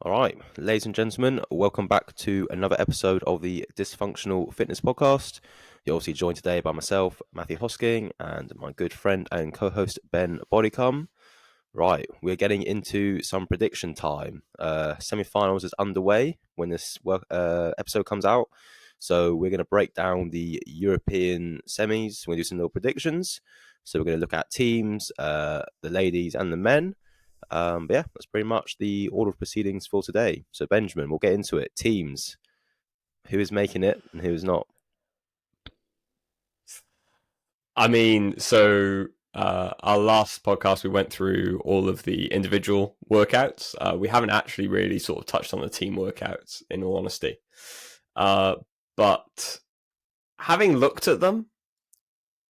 All right, ladies and gentlemen, welcome back to another episode of the Dysfunctional Fitness Podcast. You're obviously joined today by myself, Matthew Hosking, and my good friend and co-host Ben Bodycom. Right, we're getting into some prediction time. Semifinals is underway when this episode comes out, so we're going to break down the European semis. We're going to do some little predictions. So we're going to look at teams, the ladies and the men. But yeah, that's pretty much the order of proceedings for today. So Benjamin, we'll get into it. Teams, who is making it and who is not? Our last podcast, we went through all of the individual workouts. We haven't actually really sort of touched on the team workouts, in all honesty. But having looked at them,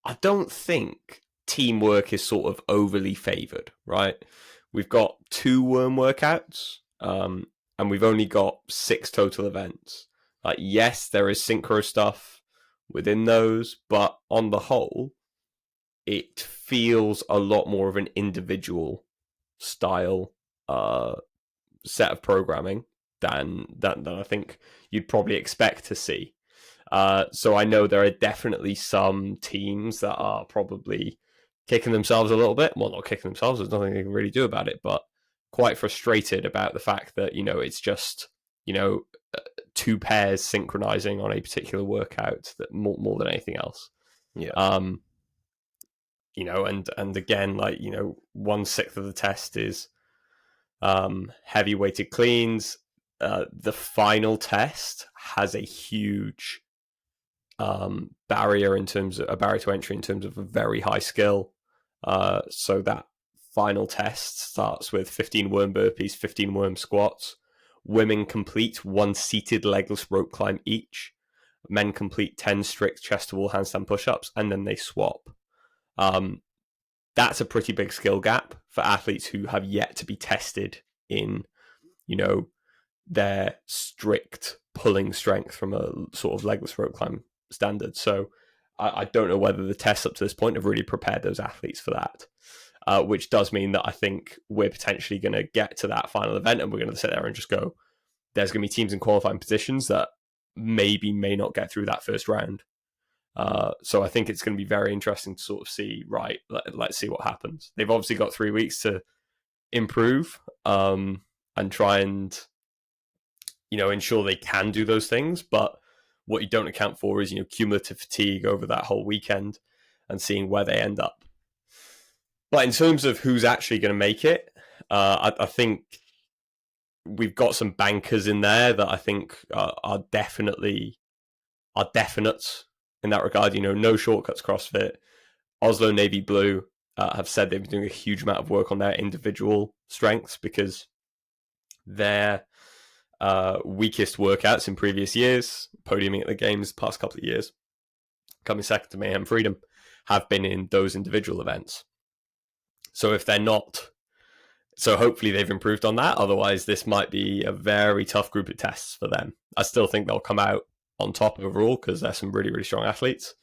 I don't think teamwork is sort of overly favoured, right? We've got 2 worm workouts, and we've only got 6 total events. Like, yes, there is synchro stuff within those, but on the whole, it feels a lot more of an individual style set of programming than I think you'd probably expect to see. So I know there are definitely some teams that are probably kicking themselves a little bit. Well, not kicking themselves, there's nothing they can really do about it, but quite frustrated about the fact that, it's just, 2 pairs synchronizing on a particular workout that more than anything else. Yeah. And again, 1/6 of the test is heavy weighted cleans. The final test has a huge barrier to entry in terms of a very high skill. So that final test starts with 15 worm burpees, 15 worm squats. Women complete 1 seated legless rope climb each. Men complete 10 strict chest to wall handstand push-ups, and then they swap. That's a pretty big skill gap for athletes who have yet to be tested in, their strict pulling strength from a sort of legless rope climb standard. So I don't know whether the tests up to this point have really prepared those athletes for that, which does mean that I think we're potentially going to get to that final event and we're going to sit there and just go, there's going to be teams in qualifying positions that may not get through that first round. So I think it's going to be very interesting to sort of see, right, let's see what happens. They've obviously got 3 weeks to improve and try and, ensure they can do those things. But what you don't account for is, cumulative fatigue over that whole weekend and seeing where they end up. But in terms of who's actually going to make it, I think we've got some bankers in there that I think are definite in that regard. No shortcuts CrossFit. Oslo Navy Blue have said they've been doing a huge amount of work on their individual strengths because their weakest workouts in previous years, podiuming at the games the past couple of years, coming second to Mayhem Freedom, have been in those individual events. So if they're not, so hopefully they've improved on that. Otherwise, this might be a very tough group of tests for them. I still think they'll come out on top overall because they're some really, really strong athletes.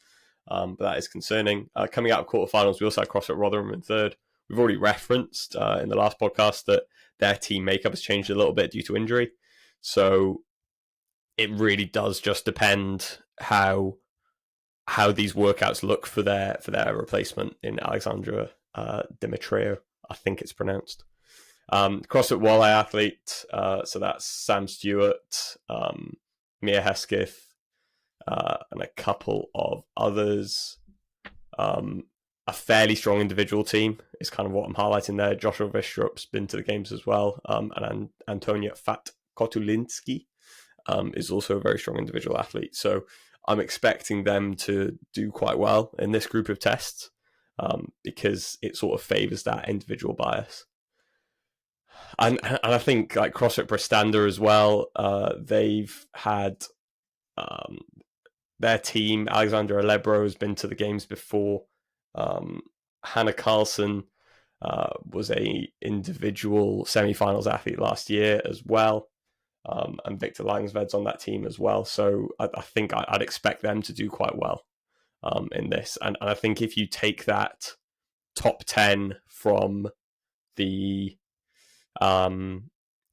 But that is concerning. Coming out of quarterfinals, we also had CrossFit Rotherham in third. We've already referenced in the last podcast that their team makeup has changed a little bit due to injury. So it really does just depend how these workouts look for their replacement in Alexandra Dimitriou, I think it's pronounced. CrossFit Walleye athlete, so that's Sam Stewart, Mia Hesketh, and a couple of others. A fairly strong individual team is kind of what I'm highlighting there. Joshua Vistrup's been to the games as well, and Antonia Fat Kotulinski is also a very strong individual athlete. So I'm expecting them to do quite well in this group of tests because it sort of favours that individual bias. And I think like CrossFit Bristanda as well, they've had their team. Alexandra Alebro has been to the games before. Hannah Carlson was a individual semifinals athlete last year as well. And Victor Langsved's on that team as well. So I think I'd expect them to do quite well in this. And I think if you take that top 10 from the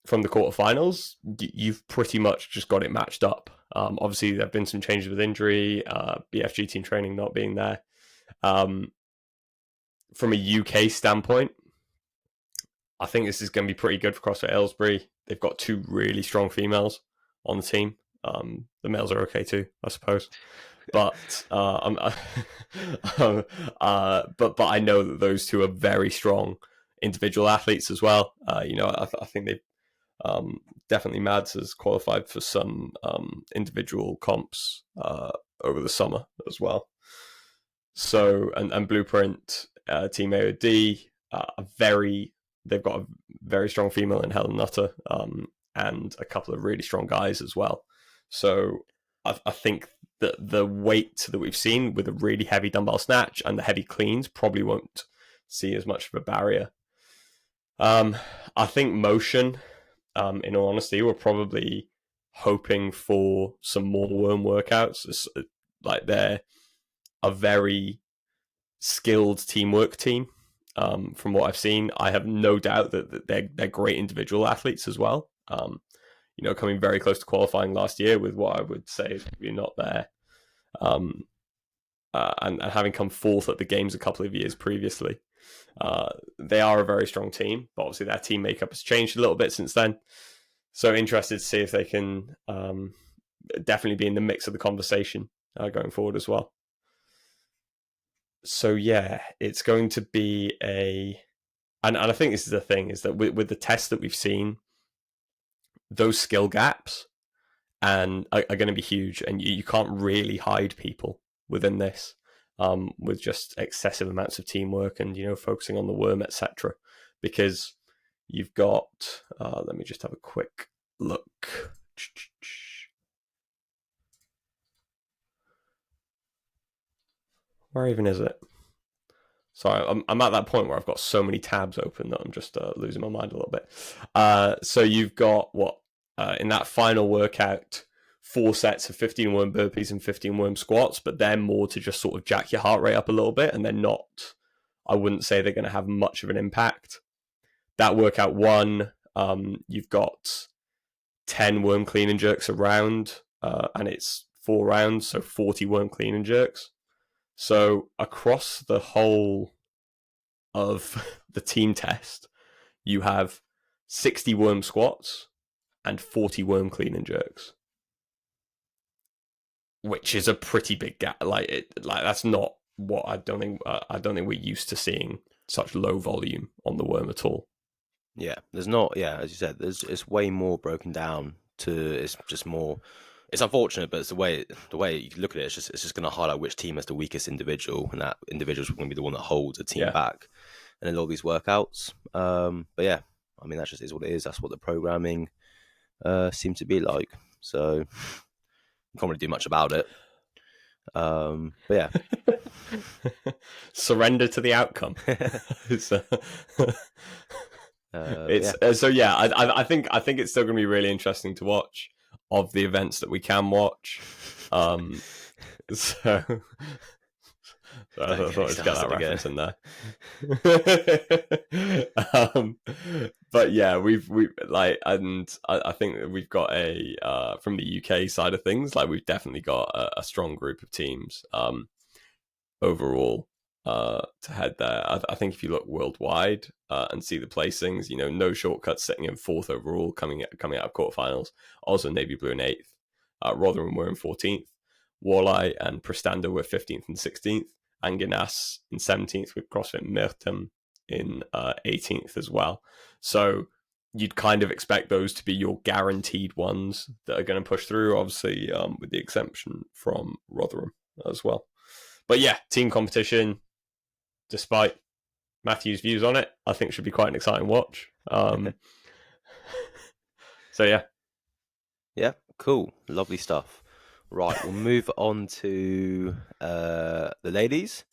from the quarterfinals, you've pretty much just got it matched up. Obviously, there have been some changes with injury, BFG team training not being there. From a UK standpoint, I think this is going to be pretty good for CrossFit Aylesbury. They've got two really strong females on the team. The males are okay too, I suppose. But but I know that those two are very strong individual athletes as well. I think they've definitely Mads has qualified for some individual comps over the summer as well. So and Blueprint Team AOD they've got a very strong female in Helen Nutter and a couple of really strong guys as well. So I think that the weight that we've seen with a really heavy dumbbell snatch and the heavy cleans probably won't see as much of a barrier. I think motion, in all honesty, we're probably hoping for some more worm workouts. It's, like they're a very skilled teamwork team. From what I've seen, I have no doubt that they're great individual athletes as well. Coming very close to qualifying last year with what I would say is probably not there. And having come fourth at the games a couple of years previously. They are a very strong team, but obviously their team makeup has changed a little bit since then. So interested to see if they can definitely be in the mix of the conversation going forward as well. So yeah, it's going to be and I think this is the thing, is that with the tests that we've seen, those skill gaps are going to be huge, and you can't really hide people within this with just excessive amounts of teamwork and focusing on the worm, etc. Because you've got let me just have a quick look. Where even is it? Sorry, I'm at that point where I've got so many tabs open that I'm just losing my mind a little bit. So you've got in that final workout, 4 sets of 15 worm burpees and 15 worm squats, but they're more to just sort of jack your heart rate up a little bit, and they're not, I wouldn't say they're going to have much of an impact. That workout 1, you've got 10 worm clean and jerks a round, and it's 4 rounds, so 40 worm clean and jerks. So across the whole of the team test, you have 60 worm squats and 40 worm clean and jerks, which is a pretty big gap. Like that's not what I don't think we're used to seeing such low volume on the worm at all. Yeah, there's not. Yeah, as you said, it's way more broken down to. It's just more. It's unfortunate, but it's the way you look at it. It's just going to highlight which team has the weakest individual, and that individual is going to be the one that holds a team back. And then all these workouts. But yeah, I mean that just is what it is. That's what the programming seemed to be like. So you can't really do much about it. But yeah, surrender to the outcome. I think it's still going to be really interesting to watch of the events that we can watch. So I thought I'd get that reference in there. But yeah, we've like, and I think that we've got a from the UK side of things, like we've definitely got a strong group of teams overall to head there. I think if you look worldwide and see the placings, no shortcuts, sitting in 4th overall, coming out of quarterfinals. Also, Navy Blue in 8th. Rotherham were in 14th. Walleye and Prestanda were 15th and 16th. Anginas in 17th, with CrossFit Mertem in 18th as well. So you'd kind of expect those to be your guaranteed ones that are going to push through, obviously, with the exemption from Rotherham as well. But yeah, team competition, despite Matthew's views on it, I think should be quite an exciting watch. So yeah, cool, lovely stuff. Right, we'll move on to the ladies.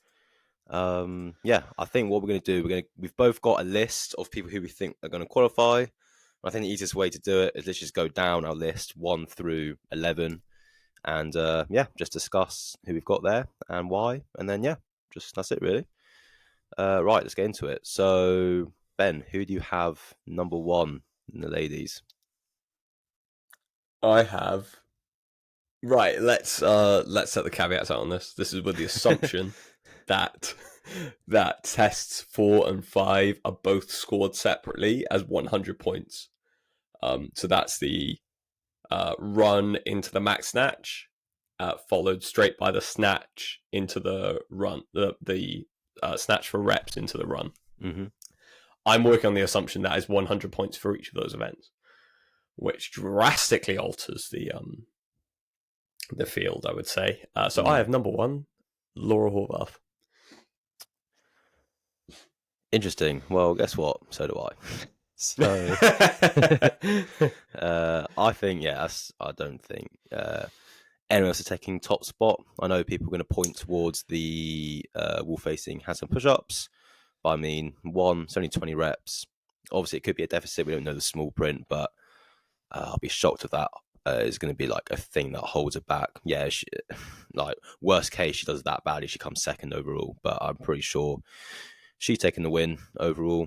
Yeah, I think what we're going to do, we've both got a list of people who we think are going to qualify. I think the easiest way to do it is let's just go down our list 1 through 11, and just discuss who we've got there and why, and then that's it really. Right, let's get into it. So Ben, who do you have number 1 in the ladies? I have. Right, let's set the caveats out on this. This is with the assumption that tests 4 and 5 are both scored separately as 100 points. So that's the run into the max snatch, followed straight by the snatch into the run, the snatch for reps into the run. Mm-hmm. I'm working on the assumption that is 100 points for each of those events, which drastically alters the field, I would say. So I have number 1, Laura Horvath. Interesting. Well, guess what? So do I. So I think, I don't think anyone else is taking top spot. I know people are going to point towards the wall facing handstand push-ups, but I mean, it's only 20 reps. Obviously, it could be a deficit. We don't know the small print, but I'll be shocked if that is going to be like a thing that holds her back. Yeah, like worst case, she does that badly, she comes second overall, but I'm pretty sure she's taking the win overall.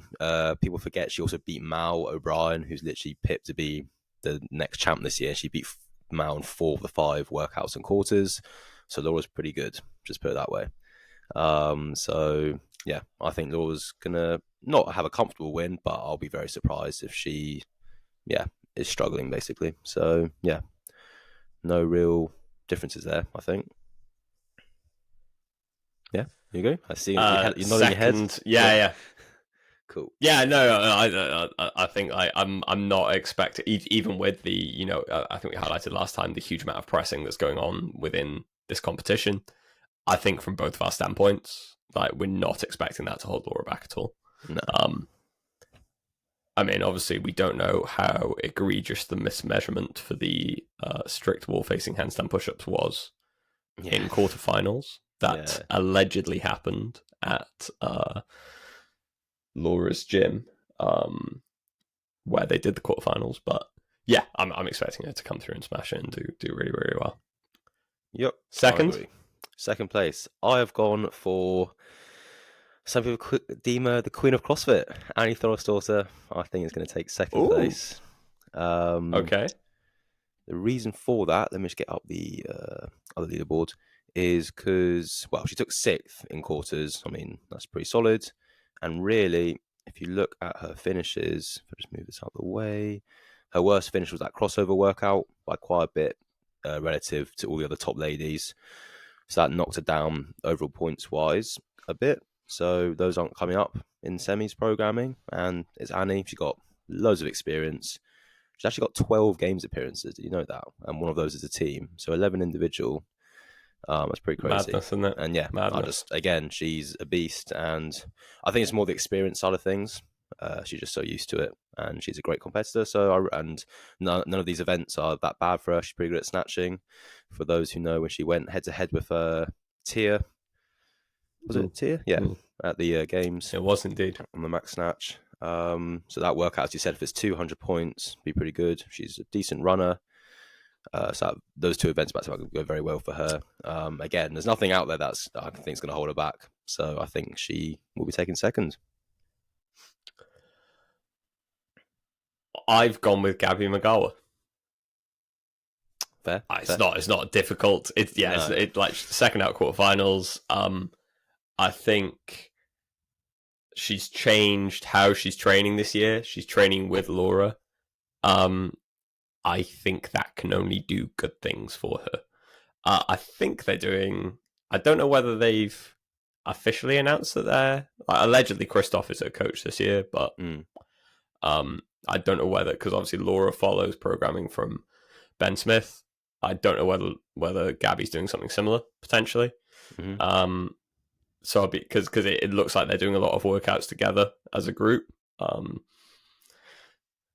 People forget she also beat Mal O'Brien, who's literally pipped to be the next champ this year. She beat Mal in 4 of the 5 workouts and quarters. So Laura's pretty good, just put it that way. So yeah, I think Laura's gonna not have a comfortable win, but I'll be very surprised if she, is struggling basically. So yeah, no real differences there, I think. Yeah, you go. I see you're nodding your head. Yeah. Cool. Yeah, no, I think I'm not expecting, even with the, I think we highlighted last time the huge amount of pressing that's going on within this competition. I think from both of our standpoints, like, we're not expecting that to hold Laura back at all. No. I mean, obviously, we don't know how egregious the mismeasurement for the strict wall-facing handstand push-ups was in quarterfinals. That allegedly happened at Laura's gym, where they did the quarterfinals. But yeah, I'm expecting her to come through and smash it and do really, really well. Yep. Second place. I have gone for, some people deem her the queen of CrossFit, Annie Thorisdottir. I think is going to take second place. Okay. The reason for that, let me just get up the other leaderboard, is because, she took 6th in quarters. I mean, that's pretty solid. And really, if you look at her finishes, if I just move this out of the way, her worst finish was that crossover workout by quite a bit relative to all the other top ladies. So that knocked her down overall points-wise a bit. So those aren't coming up in semis programming. And it's Annie. She's got loads of experience. She's actually got 12 games appearances. Did you know that? And one of those is a team. So 11 individual. That's pretty crazy. Madness, isn't it? And yeah, she's a beast. And I think it's more the experience side of things. She's just so used to it. And she's a great competitor. And none of these events are that bad for her. She's pretty good at snatching. For those who know, when she went head-to-head with Tia. Was it Tia? Yeah, at the games. It was indeed. On the max snatch. So that workout, as you said, if it's 200 points, be pretty good. She's a decent runner. So those 2 events back to back go very well for her. Again, there's nothing out there that's I think is going to hold her back. So I think she will be taking second. I've gone with Gabby Magawa. Fair. It's not difficult. It's like second out quarterfinals. I think she's changed how she's training this year. She's training with Laura. I think that can only do good things for her. I think they're doing... I don't know whether they've officially announced that they're... allegedly, Christoph is her coach this year, but I don't know whether... Because obviously Laura follows programming from Ben Smith. I don't know whether Gabby's doing something similar, potentially. Mm-hmm. So because it looks like they're doing a lot of workouts together as a group.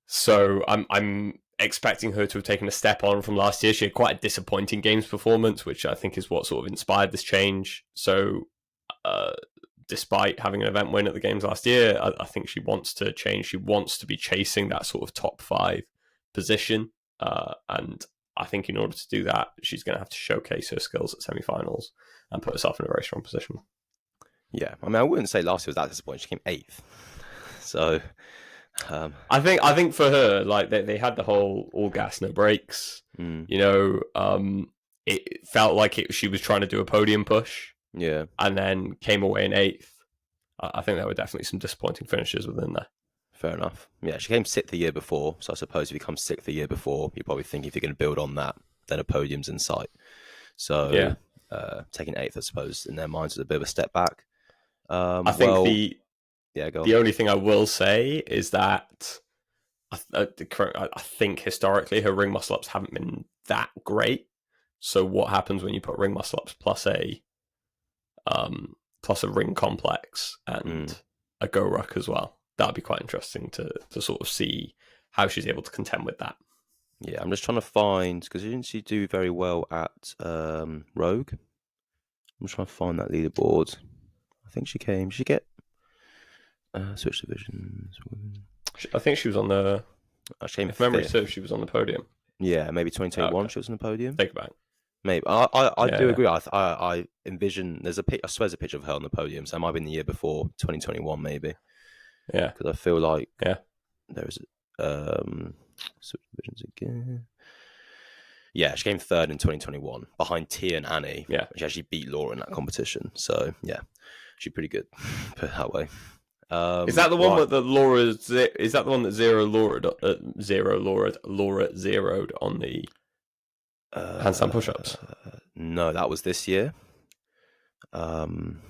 So I'm expecting her to have taken a step on from last year. She had quite a disappointing games performance, which I think is what sort of inspired this change. So despite having an event win at the games last year, I think she wants to change. She wants to be chasing that sort of top 5 position. And I think in order to do that, she's going to have to showcase her skills at semifinals and put herself in a very strong position. Yeah, I mean, I wouldn't say last year was that disappointing. She came 8th. So I think for her, like they had the whole all gas no brakes. mm, You know, it felt like she was trying to do a podium push, yeah, and then came away in eighth. I think there were definitely some disappointing finishes within there. fair enough. Yeah, she came sixth the year before, so I suppose if you come sixth the year before, you probably think if you're going to build on that, then a podium's in sight. So Yeah, taking eighth, I suppose, in their minds was a bit of a step back. I think Well, yeah, go on. the only thing I will say is that I think historically her ring muscle ups haven't been that great. So what happens when you put ring muscle ups plus a ring complex Mm. and a go ruck as well? That'd be quite interesting to sort of see how she's able to contend with that. Yeah, I'm just trying to find because didn't she do very well at Rogue? I'm just trying to find that leaderboard. I think she came. Did she get switch divisions? I think she was on the. She came If memory fifth. serves, she was on the podium. Yeah, maybe 2021. Okay, She was on the podium. take it back. Maybe I do Yeah, agree. I envision there's I swear there's a picture of her on the podium. So it might have been the year before 2021, maybe yeah, because I feel like yeah, there was switch divisions again. Yeah, she came third in 2021 behind Tia and Annie. yeah. She actually beat Laura in that competition. So yeah, she's pretty good. Put it that way. Is that the one Right. with the Laura? Is that the one that Laura zeroed on the handstand push-ups? No, that was this year. Um,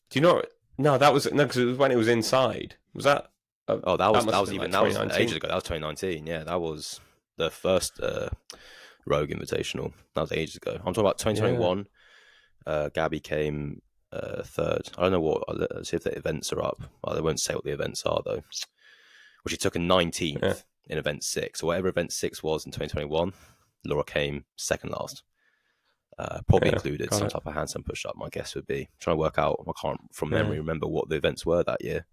Do you know? No, that was no, because it was when it was inside. Was that? oh, That must that have was been even like that was 2019. ages ago. That was 2019. Yeah, that was the first Rogue Invitational. That was ages ago. I'm talking about Yeah, 2021. Gabby came third. I don't know what. Let's see if the events are up. Well, they won't say what the events are though. Well, she took a 19th yeah, in event 6. So whatever event 6 was in 2021, Laura came second last. Probably yeah. included Got some it. type of handstand push up. My guess would be I'm trying to work out. I can't from Yeah. memory remember what the events were that year.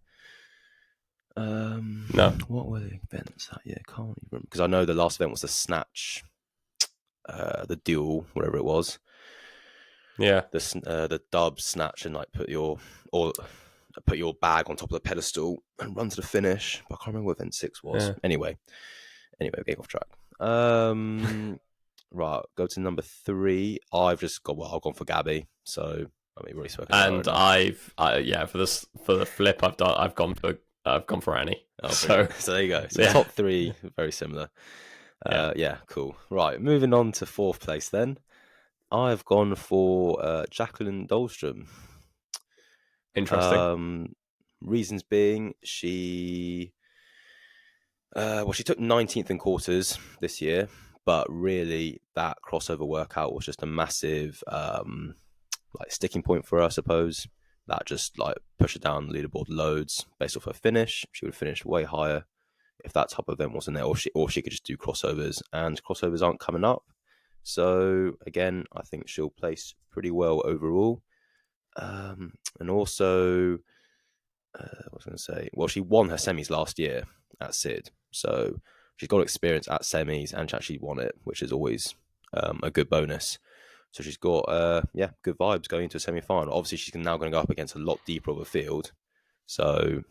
No. What were the events that year? Can't even remember because I know the last event was the snatch, the duel, whatever it was. Yeah. The dub snatch and like put your bag on top of the pedestal and run to the finish. But I can't remember what event 6 was. Yeah. Anyway, getting off track. Right, go to number 3. I've gone for Gabby. So I mean, we've already spoken about her And enough. for the flip, I've gone for Annie. Oh, So so there you go. So yeah, top 3, very similar. yeah, Yeah, cool. Right, moving on to 4th place then. I've gone for Jacqueline Dahlstrom. interesting. Reasons being she she took 19th in quarters this year, but really that crossover workout was just a massive like sticking point for her, I suppose. That just like pushed her down the leaderboard loads based off her finish. She would have finished way higher if that type of event wasn't there, or she could just do crossovers, and crossovers aren't coming up. So again, I think she'll place pretty well overall. And also, what was I going to say? Well, she won her semis last year at Sid, so she's got experience at semis, and she actually won it, which is always a good bonus. So she's got good vibes going into a semi-final. Obviously, she's now going to go up against a lot deeper of a field, so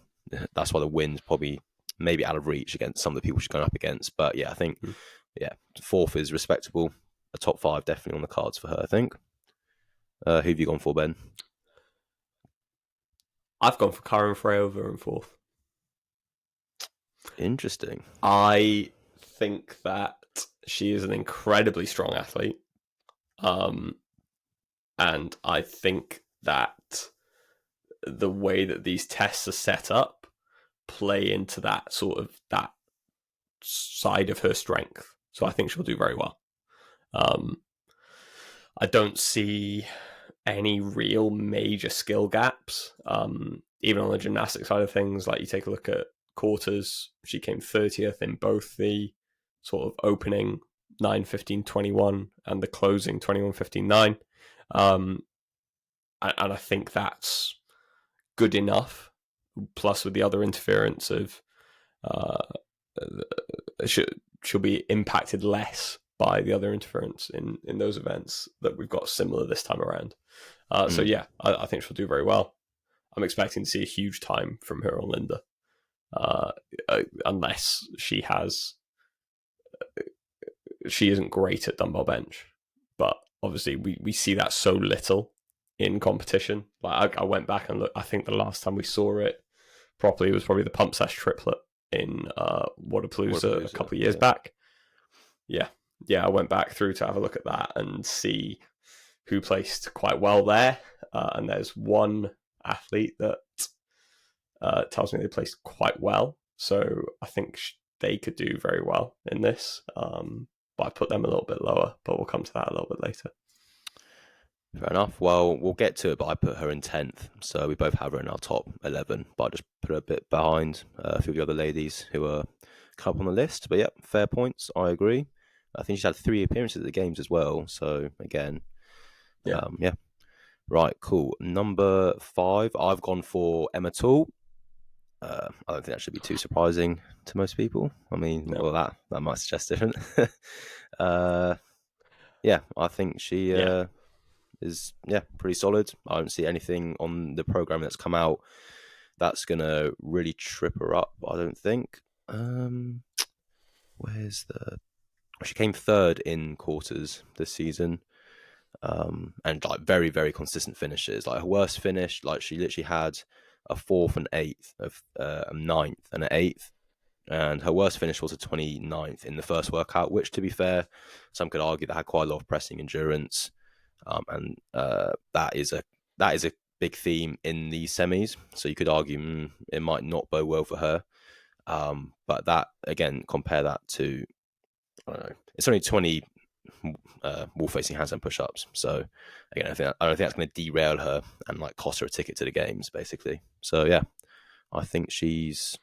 that's why the win's probably maybe out of reach against some of the people she's going up against. But yeah, I think 4th is respectable. A top 5 definitely on the cards for her, I think. Who have you gone for, Ben? I've gone for Karen Freyover in 4th. Interesting. I think that she is an incredibly strong athlete. And I think that the way that these tests are set up play into that side of her strength. So I think she'll do very well. I don't see any real major skill gaps. Even on the gymnastic side of things, like you take a look at quarters, she came 30th in both the sort of opening 9:15:21 and the closing 21:15:9. And I think that's good enough. Plus, with the other interference of she'll be impacted less by the other interference in those events that we've got similar this time around. So yeah, I think she'll do very well. I'm expecting to see a huge time from her on Linda. uh, unless she isn't great at dumbbell bench. But obviously, we see that so little in competition. Like I went back and looked. I think the last time we saw it properly was probably the pump slash triplet in Waterpalooza a couple of years back. Yeah, I went back through to have a look at that and see who placed quite well there. And there's one athlete that tells me they placed quite well. So I think they could do very well in this. But I put them a little bit lower, but we'll come to that a little bit later. Fair enough. Well, we'll get to it, but I put her in 10th. So we both have her in our top 11, but I just put her a bit behind a few of the other ladies who are come up on the list. But yeah, fair points. I agree. I think she's had 3 appearances at the games as well. So again, yeah. Right, cool. Number 5, I've gone for Emma Toole. I don't think that should be too surprising to most people. I mean, No. well, that might suggest different. Yeah, I think she is pretty solid. I don't see anything on the program that's come out that's gonna really trip her up. I don't think. Where's the? She came third in quarters this season, and like very very consistent finishes. Like her worst finish, like she literally had a 4th and 8th, a 9th and an 8th. And her worst finish was a 29th in the first workout, which, to be fair, some could argue that had quite a lot of pressing endurance, and that is a big theme in these semis. So you could argue it might not bode well for her. But that again, compare that to I don't know, it's only 20 wall facing handstand push ups. So again, I don't think that's going to derail her and like cost her a ticket to the games, basically. So yeah, I think she's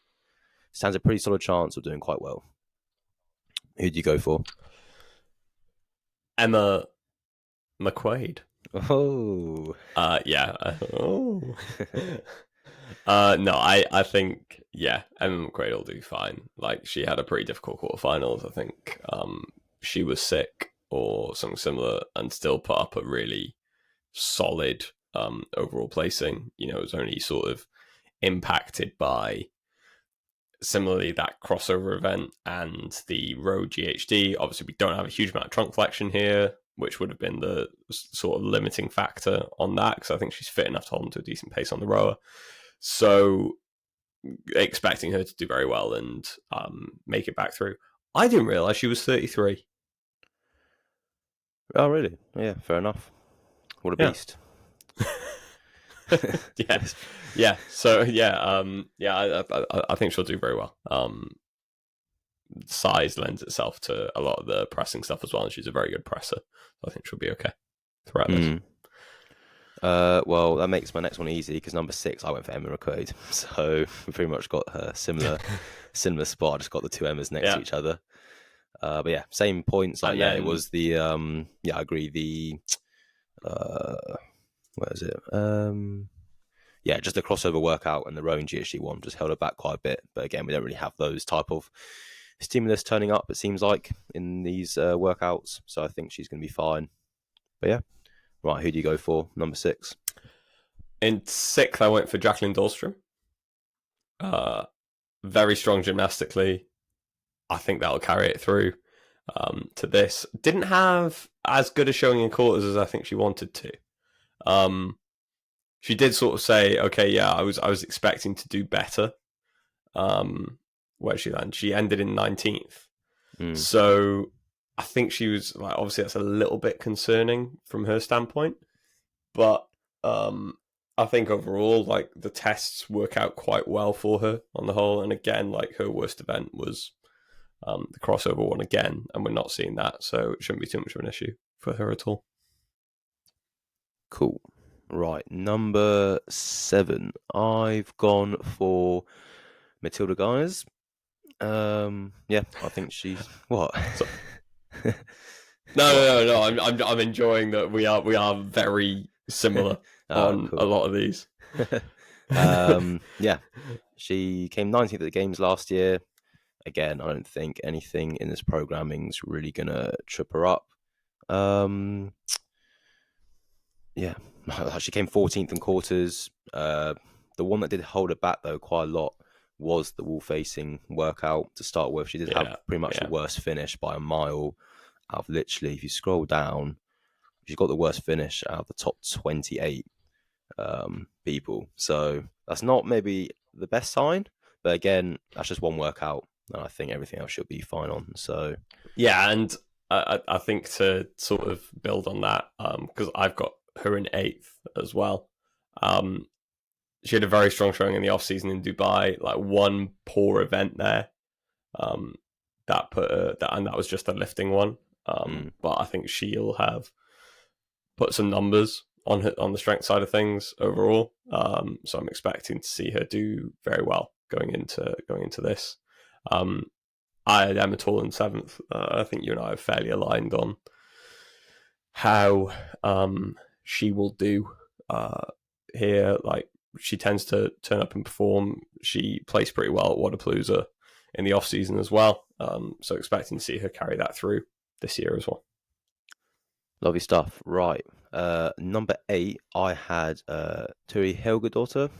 stands a pretty solid chance of doing quite well. Who do you go for? Emma McQuaid. Oh, Yeah. No, I think Emma McQuaid will do fine. Like she had a pretty difficult quarterfinals. I think she was sick or something similar, and still put up a really solid overall placing. You know, it was only sort of impacted by similarly that crossover event and the road GHD. Obviously, we don't have a huge amount of trunk flexion here, which would have been the sort of limiting factor on that, because I think she's fit enough to hold on to a decent pace on the rower. So expecting her to do very well and make it back through. I didn't realise she was 33. oh, really? Yeah, fair enough. What a beast. Yeah. So I think she'll do very well. Size lends itself to a lot of the pressing stuff as well, and she's a very good presser. So I think she'll be okay throughout this. Well, that makes my next one easy because number 6, I went for Emma McQuaid. So we pretty much got her similar spot. I just got the 2 Emmas next to each other. But yeah, same points. Like it was the I agree. The where is it? Just the crossover workout and the rowing GHD one just held her back quite a bit. But again, we don't really have those type of stimulus turning up, it seems like, in these workouts. So I think she's going to be fine. But yeah. Right, who do you go for? Number 6. In 6th, I went for Jacqueline Dahlstrom. Very strong gymnastically. I think that'll carry it through to this. Didn't have as good a showing in quarters as I think she wanted to. She did sort of say, okay, yeah, I was expecting to do better. Where did she land? She ended in 19th. So I think she was like, obviously that's a little bit concerning from her standpoint, but I think overall, like the tests work out quite well for her on the whole. And again, like her worst event was the crossover one again, and we're not seeing that, so it shouldn't be too much of an issue for her at all. Cool. Right, number 7. I've gone for Matilda Guys. I think she's what? No. I'm enjoying that we are very similar on cool. A lot of these. She came 19th at the games last year. Again, I don't think anything in this programming is really gonna trip her up. She came 14th in quarters. The one that did hold her back though quite a lot was the wall facing workout to start with. She did have pretty much the yeah, worst finish by a mile out of literally, if you scroll down, she's got the worst finish out of the top 28 people. So that's not maybe the best sign, but again, that's just one workout, and I think everything else should be fine on. So yeah, and I think to sort of build on that, because I've got her in 8th as well. She had a very strong showing in the off season in Dubai. Like one poor event there, that put her, and that was just a lifting one. But I think she'll have put some numbers on the strength side of things overall. So I'm expecting to see her do very well going into this. I had Emma Tall in 7th. I think you and I are fairly aligned on how she will do here. Like, she tends to turn up and perform. She plays pretty well at Wadapalooza in the off season as well. So expecting to see her carry that through this year as well. lovely stuff. Right. Number 8, I had Turi Helgadottir.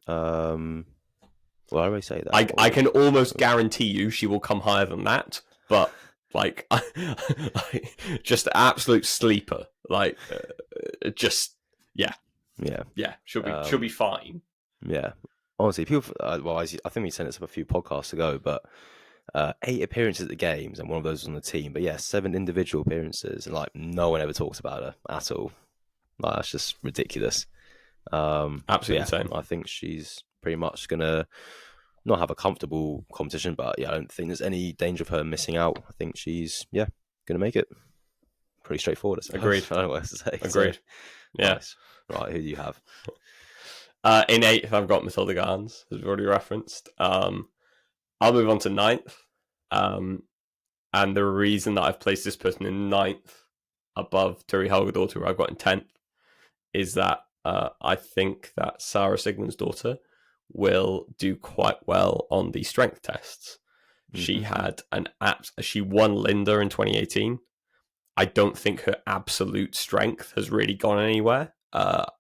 Well, I always say that. I can almost guarantee you she will come higher than that, but like, just absolute sleeper. Like, just yeah, she'll be fine. Yeah. Honestly, people. Well, I think we sent it up a few podcasts ago, but 8 appearances at the games, and one of those was on the team. But yeah, 7 individual appearances, and like no one ever talks about her at all. Like, that's just ridiculous. Absolutely insane. I think she's pretty much gonna not have a comfortable competition, but yeah, I don't think there's any danger of her missing out. I think she's gonna make it. Pretty straightforward. Agreed. I don't know what else to say. Agreed. So, yeah. Nice. Right, who do you have? In 8th, I've got Matilda Gans, as we've already referenced. I'll move on to 9th. And the reason that I've placed this person in 9th above Turi Helgadottir, who I've got in 10th, is that I think that Sarah Sigmund's daughter will do quite well on the strength tests. Mm-hmm. She had she won Linda in 2018. I don't think her absolute strength has really gone anywhere,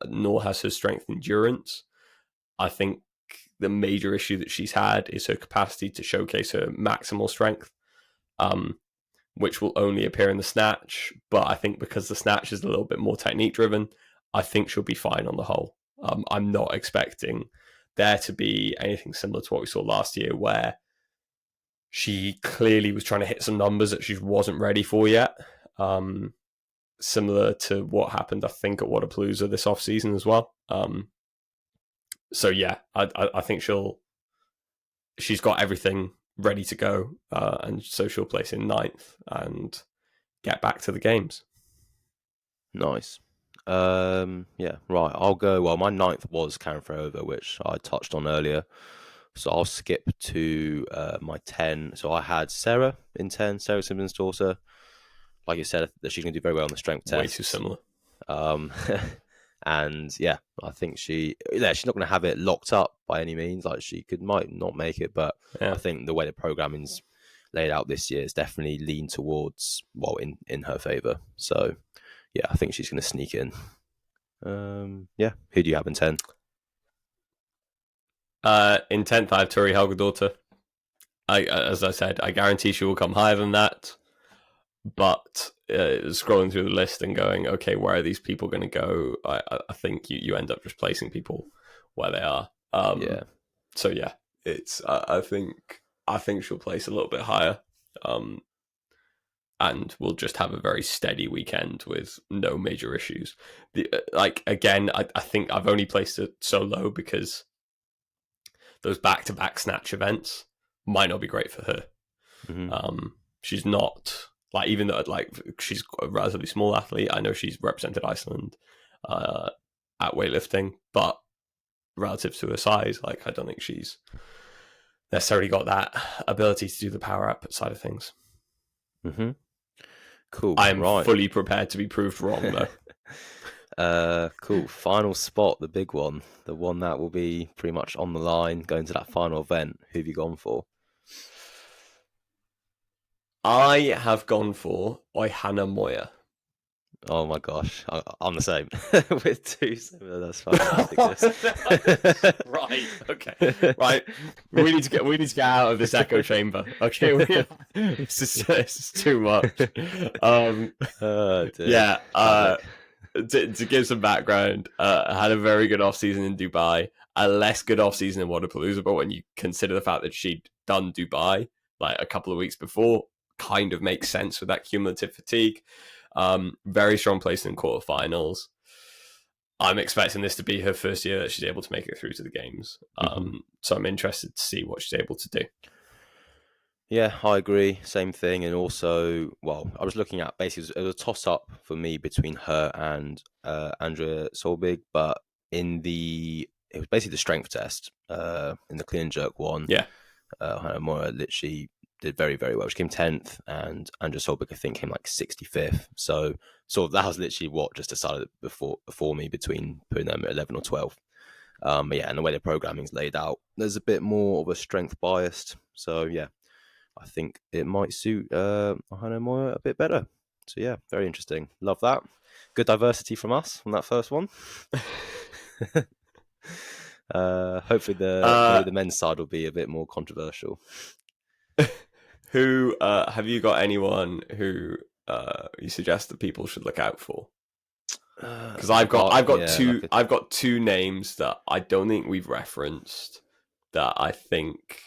nor has her strength endurance. I think the major issue that she's had is her capacity to showcase her maximal strength, which will only appear in the snatch. But I think because the snatch is a little bit more technique driven, I think she'll be fine on the whole. I'm not expecting there to be anything similar to what we saw last year, where she clearly was trying to hit some numbers that she wasn't ready for yet. Similar to what happened, I think, at Wadapalooza this off season as well. So yeah, I think she's got everything ready to go, and so she'll place in 9th and get back to the games. Nice. Yeah, right. I'll go. Well, my 9th was Karen Farova, which I touched on earlier. So I'll skip to my 10. So I had Sarah in 10, Sarah Simmons' daughter. Like you said, that she's going to do very well on the strength test. Way too similar. And yeah, I think she's not going to have it locked up by any means. Like, might not make it, but I think the way the programming's laid out this year is definitely lean towards in her favor. So yeah, I think she's going to sneak in. Yeah, who do you have in 10? In 10th, I have Turi Helgadottir. As I said, I guarantee she will come higher than that. But scrolling through the list and going, okay, where are these people going to go? I think you end up just placing people where they are. Yeah. So yeah, it's I think she'll place a little bit higher, and we'll just have a very steady weekend with no major issues. Again, I think I've only placed it so low because those back-to-back snatch events might not be great for her. Mm-hmm. She's not. Like, even though she's a relatively small athlete, I know she's represented Iceland at weightlifting, but relative to her size, I don't think she's necessarily got that ability to do the power output side of things. Mm-hmm. Cool. I am fully prepared to be proved wrong, though. Cool. Final spot, the big one, the one that will be pretty much on the line going to that final event. Who have you gone for? I have gone for Oihana Moya. Oh my gosh, I'm the same. We're too similar. That's fucking ridiculous. Right. Okay. Right. We need to get out of this echo chamber. Okay. This is too much. Um. Oh dear, Yeah. classic. To give some background, I had a very good off season in Dubai, a less good off season in Wadapalooza. But when you consider the fact that she'd done Dubai like a couple of weeks before, kind of makes sense with that cumulative fatigue. Very strong place in quarterfinals. I'm expecting this to be her first year that she's able to make it through to the games. Hmm. So I'm interested to see what she's able to do. Yeah, I agree. Same thing. And also, well, I was looking at basically it was a toss up for me between her and Andrea Solbig, but it was basically the strength test in the clean and jerk one. Yeah. Hannah Moore literally did very, very well. She came 10th, and Andrea Solberg, I think, came like 65th. So, sort of, that was literally what just decided before me between putting them at 11 or 12. But yeah, and the way the programming's laid out, there's a bit more of a strength biased. So, yeah, I think it might suit Hannah Moore a bit better. So, yeah, very interesting. Love that. Good diversity from us on that first one. Hopefully, maybe Uh, the men's side will be a bit more controversial. who have you got anyone who you suggest that people should look out for? Because Yeah, like I've got two names that I don't think we've referenced that I think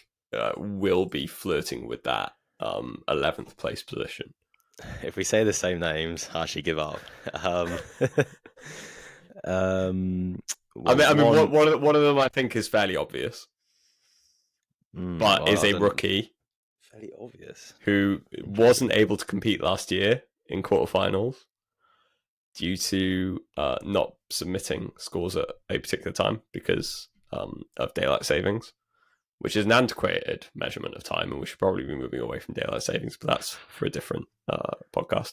will be flirting with that 11th place position. if we say the same names, I actually give up. Um, I well, mean, one, one of them I think is fairly obvious, but well, is I a don't know, rookie fairly obvious. who Interesting. wasn't able to compete last year in quarterfinals due to not submitting scores at a particular time because of daylight savings, which is an antiquated measurement of time, and we should probably be moving away from daylight savings, but that's for a different podcast.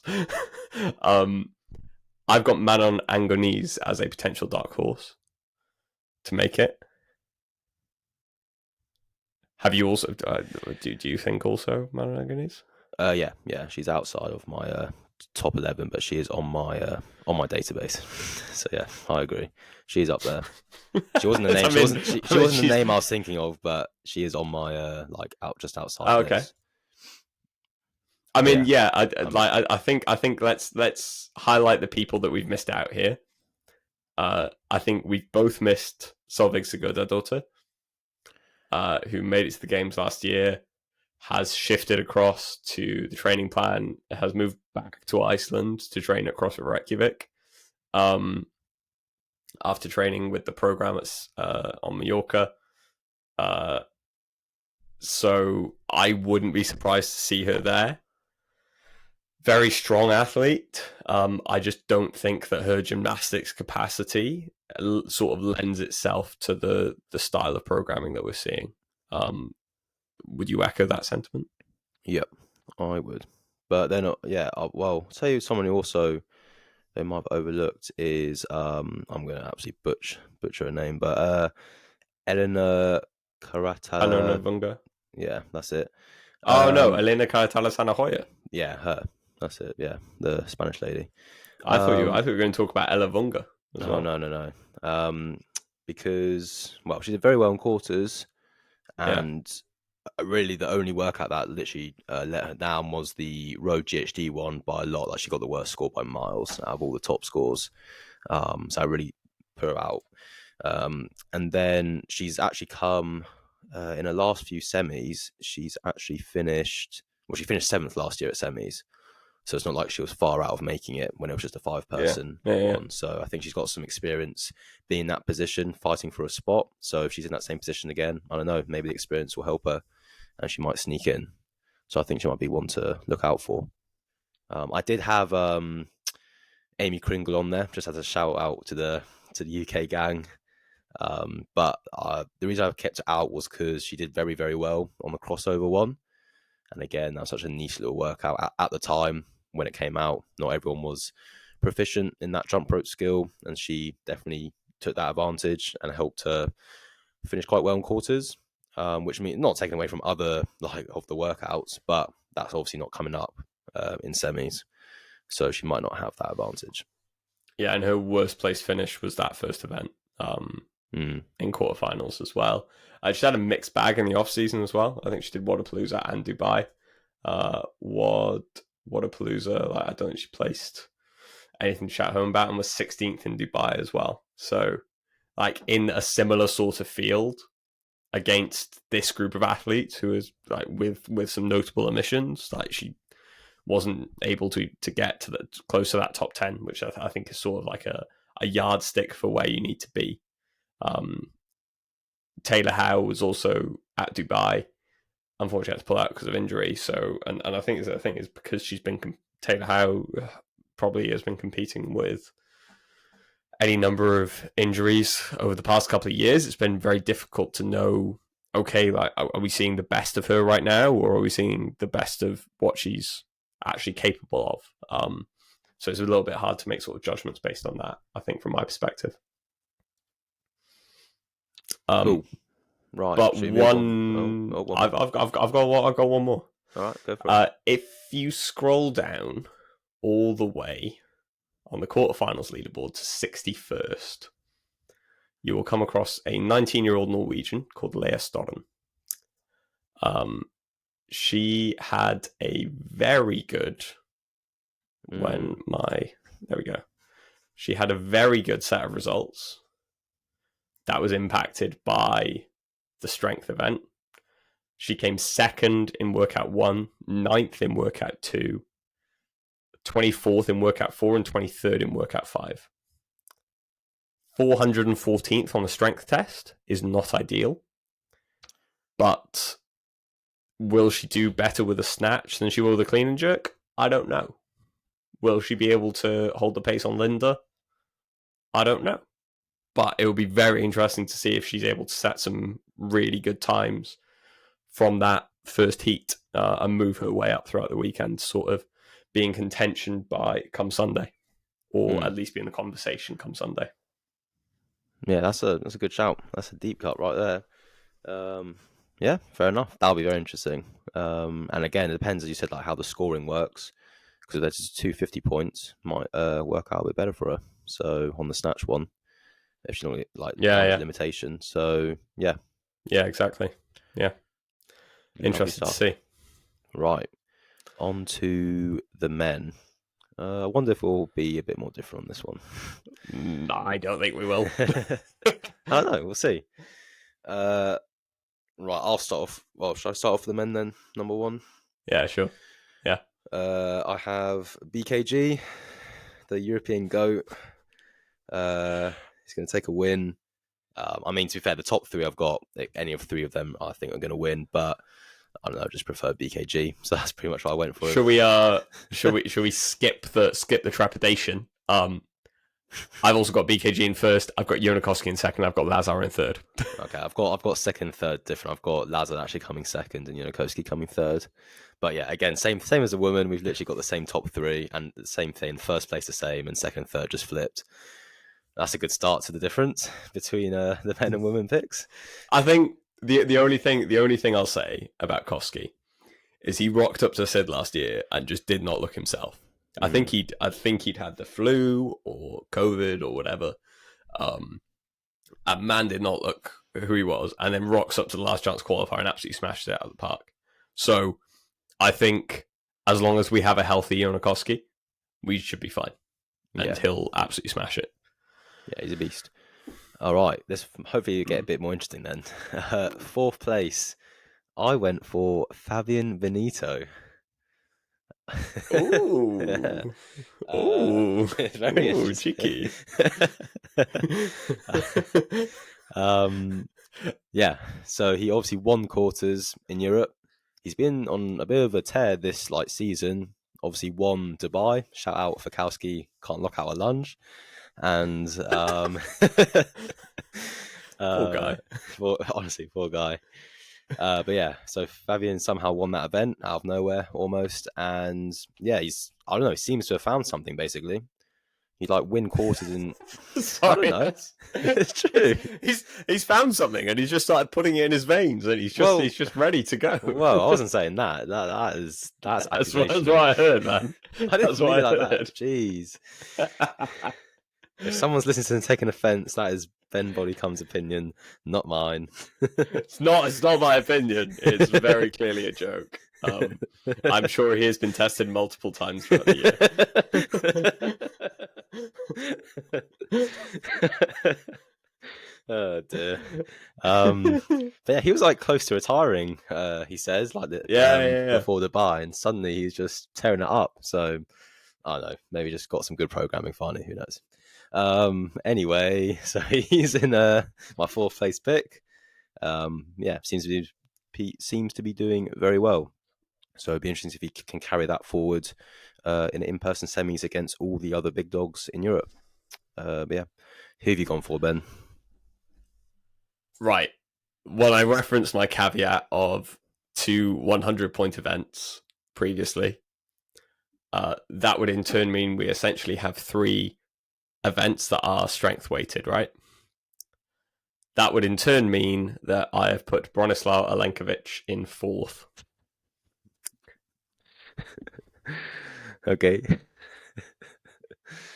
I've got Manon Angonese as a potential dark horse to make it. Have you also do you think also Manon Angonese? Yeah, she's outside of my top 11, but she is on my database. So yeah, I agree. She's up there. She wasn't the name. I mean, She wasn't the name I was thinking of, but she is on my like out just outside okay. list. I But mean, yeah, yeah, I'm I think let's highlight the people that we've missed out here. I think we've both missed Solveig Sigurdardottir, who made it to the games last year, has shifted across to the training plan, has moved back to Iceland to train at CrossFit Reykjavik. After training with the program on Mallorca. So I wouldn't be surprised to see her there. Very strong athlete. I just don't think that her gymnastics capacity sort of lends itself to the style of programming that we're seeing. Would you echo that sentiment? Yep, I would. But then, yeah, well, tell you someone who also they might have overlooked is I'm going to absolutely butcher her name, but Elena Ano Karatala. Novunga. Yeah, that's it. Oh no, Um, Elena Cayetana Sanahoya. yeah, her. That's it. Yeah, the Spanish lady. I thought you were going to talk about Ella Vunga as Oh well. no, no, no. Because well, she did very well in quarters, Yeah. and really the only workout that literally let her down was the road GHD one by a lot. Like she got the worst score by miles out of all the top scores. So I really put her out. And then she's actually come in her last few semis. She's actually finished. Well, she finished seventh last year at semis. So it's not like she was far out of making it when it was just a five Yeah. person Yeah. Yeah. one. So I think she's got some experience being in that position, fighting for a spot. So if she's in that same position again, I don't know, maybe the experience will help her and she might sneak in. So I think she might be one to look out for. I did have Amy Kringle on there, just as a shout out to the UK gang. But the reason I kept it out was because she did very, very well on the crossover one. And again, that was such a niche little workout at the time when it came out. Not everyone was proficient in that jump rope skill, and she definitely took that advantage and helped her finish quite well in quarters. Which means not taken away from other like of the workouts, but that's obviously not coming up in semis. Yeah. so she might not have that advantage. Yeah, and her worst place finish was that first event in quarterfinals as well. She had a mixed bag in the off season as well. I think she did Wadapalooza and Dubai. Wadapalooza, like, I don't think she placed anything to shout home about, and was 16th in Dubai as well. So, like, in a similar sort of field against this group of athletes who is like with some notable omissions, like she wasn't able to get to the close to that top 10, which I think is sort of like a yardstick for where you need to be. Taylor Howe was also at Dubai. Unfortunately, had to pull out because of injury. So, and I think the thing is because she's been Taylor Howe probably has been competing with any number of injuries over the past couple of years. It's been very difficult to know, okay, like, are we seeing the best of her right now, or are we seeing the best of what she's actually capable of? So it's a little bit hard to make sort of judgments based on that, I think, from my perspective. Cool. Right. But Should we move one, on? Oh, one I've more. got one more. All right, go for it. If you scroll down all the way on the quarterfinals leaderboard to 61st, you will come across a 19-year-old Norwegian called Leah Stodden. She had a very good there we go. She had a very good set of results that was impacted by the strength event. She came second in workout 1, 9th in workout 2, 24th in workout 4, and 23rd in workout 5. 414th on the strength test is not ideal, but will she do better with a snatch than she will with a clean and jerk? I don't know. Will she be able to hold the pace on Linda? I don't know. But it will be very interesting to see if she's able to set some really good times from that first heat and move her way up throughout the weekend, sort of be in contention by come Sunday, or at least be in the conversation come Sunday. Yeah, that's a good shout. That's a deep cut right there. Yeah, fair enough. That'll be very interesting. And again, it depends, as you said, like how the scoring works. Because if there's just 250 points, might work out a bit better for her. So on the snatch one, if she's not like limitation. So yeah, exactly. Yeah, interested to see. Right, on to the men. I wonder if we'll be a bit more different on this one. No, I don't think we will. I don't know. We'll see. Right, I'll start off. Well, should I start off with the men then? Number one. Yeah, sure. Yeah. I have BKG, the European GOAT. He's going to take a win. I mean, to be fair, the top three I've got, any of three of them, I think are going to win. But I don't know, I just prefer BKG, so that's pretty much what I went for. Should we skip the trepidation? I've also got BKG in first. I've got Yonakoski in second. I've got Lazar in third. Okay, I've got second, third different. I've got Lazar actually coming second and Yonakoski coming third. But yeah, again, same as a woman. We've literally got the same top three and the same thing. First place the same, and second, third just flipped. That's a good start to the difference between the men and women picks. I think the only thing I'll say about Koski is he rocked up to Sid last year and just did not look himself. I think he'd had the flu or COVID or whatever. And man did not look who he was, and then rocks up to the last chance qualifier and absolutely smashes it out of the park. So I think as long as we have a healthy Yonakoski, we should be fine, and he'll absolutely smash it. Yeah, he's a beast. All right, this hopefully you get a bit more interesting then. Fourth place, I went for Fabian Benito. Ooh, very cheeky. Yeah, so he obviously won quarters in Europe. He's been on a bit of a tear this season. Obviously won Dubai. Shout out Fakowski, can't lock out a lunge. And poor guy. Honestly, poor guy. But yeah, so Fabian somehow won that event out of nowhere almost, and yeah, I don't know, he seems to have found something basically. He'd like win quarters in. I don't Sorry, know. It's true. he's found something and he's just started putting it in his veins and he's Well, just ready to go. well, I wasn't saying that. That's That's accusational. what I heard, man. I That's didn't mean what it like I that. heard. Jeez. If someone's listening to and taking offence, that is Ben Bodycom's opinion, not mine. It's not my opinion. It's very clearly a joke. I'm sure he has been tested multiple times throughout the year. Oh dear. But yeah, he was like close to retiring. He says like Yeah. before the buy, and suddenly he's just tearing it up. So I don't know, maybe just got some good programming finally. Who knows? Anyway, so he's in my fourth place pick. Yeah, seems to be doing very well. So it'd be interesting if he can carry that forward in person semis against all the other big dogs in Europe. But yeah, who have you gone for, Ben? Right. Well, I referenced my caveat of 2 100-point events previously. That would in turn mean we essentially have 3 events that are strength weighted, right? That would in turn mean that I have put Bronislaw Alenkovic in 4th. Okay.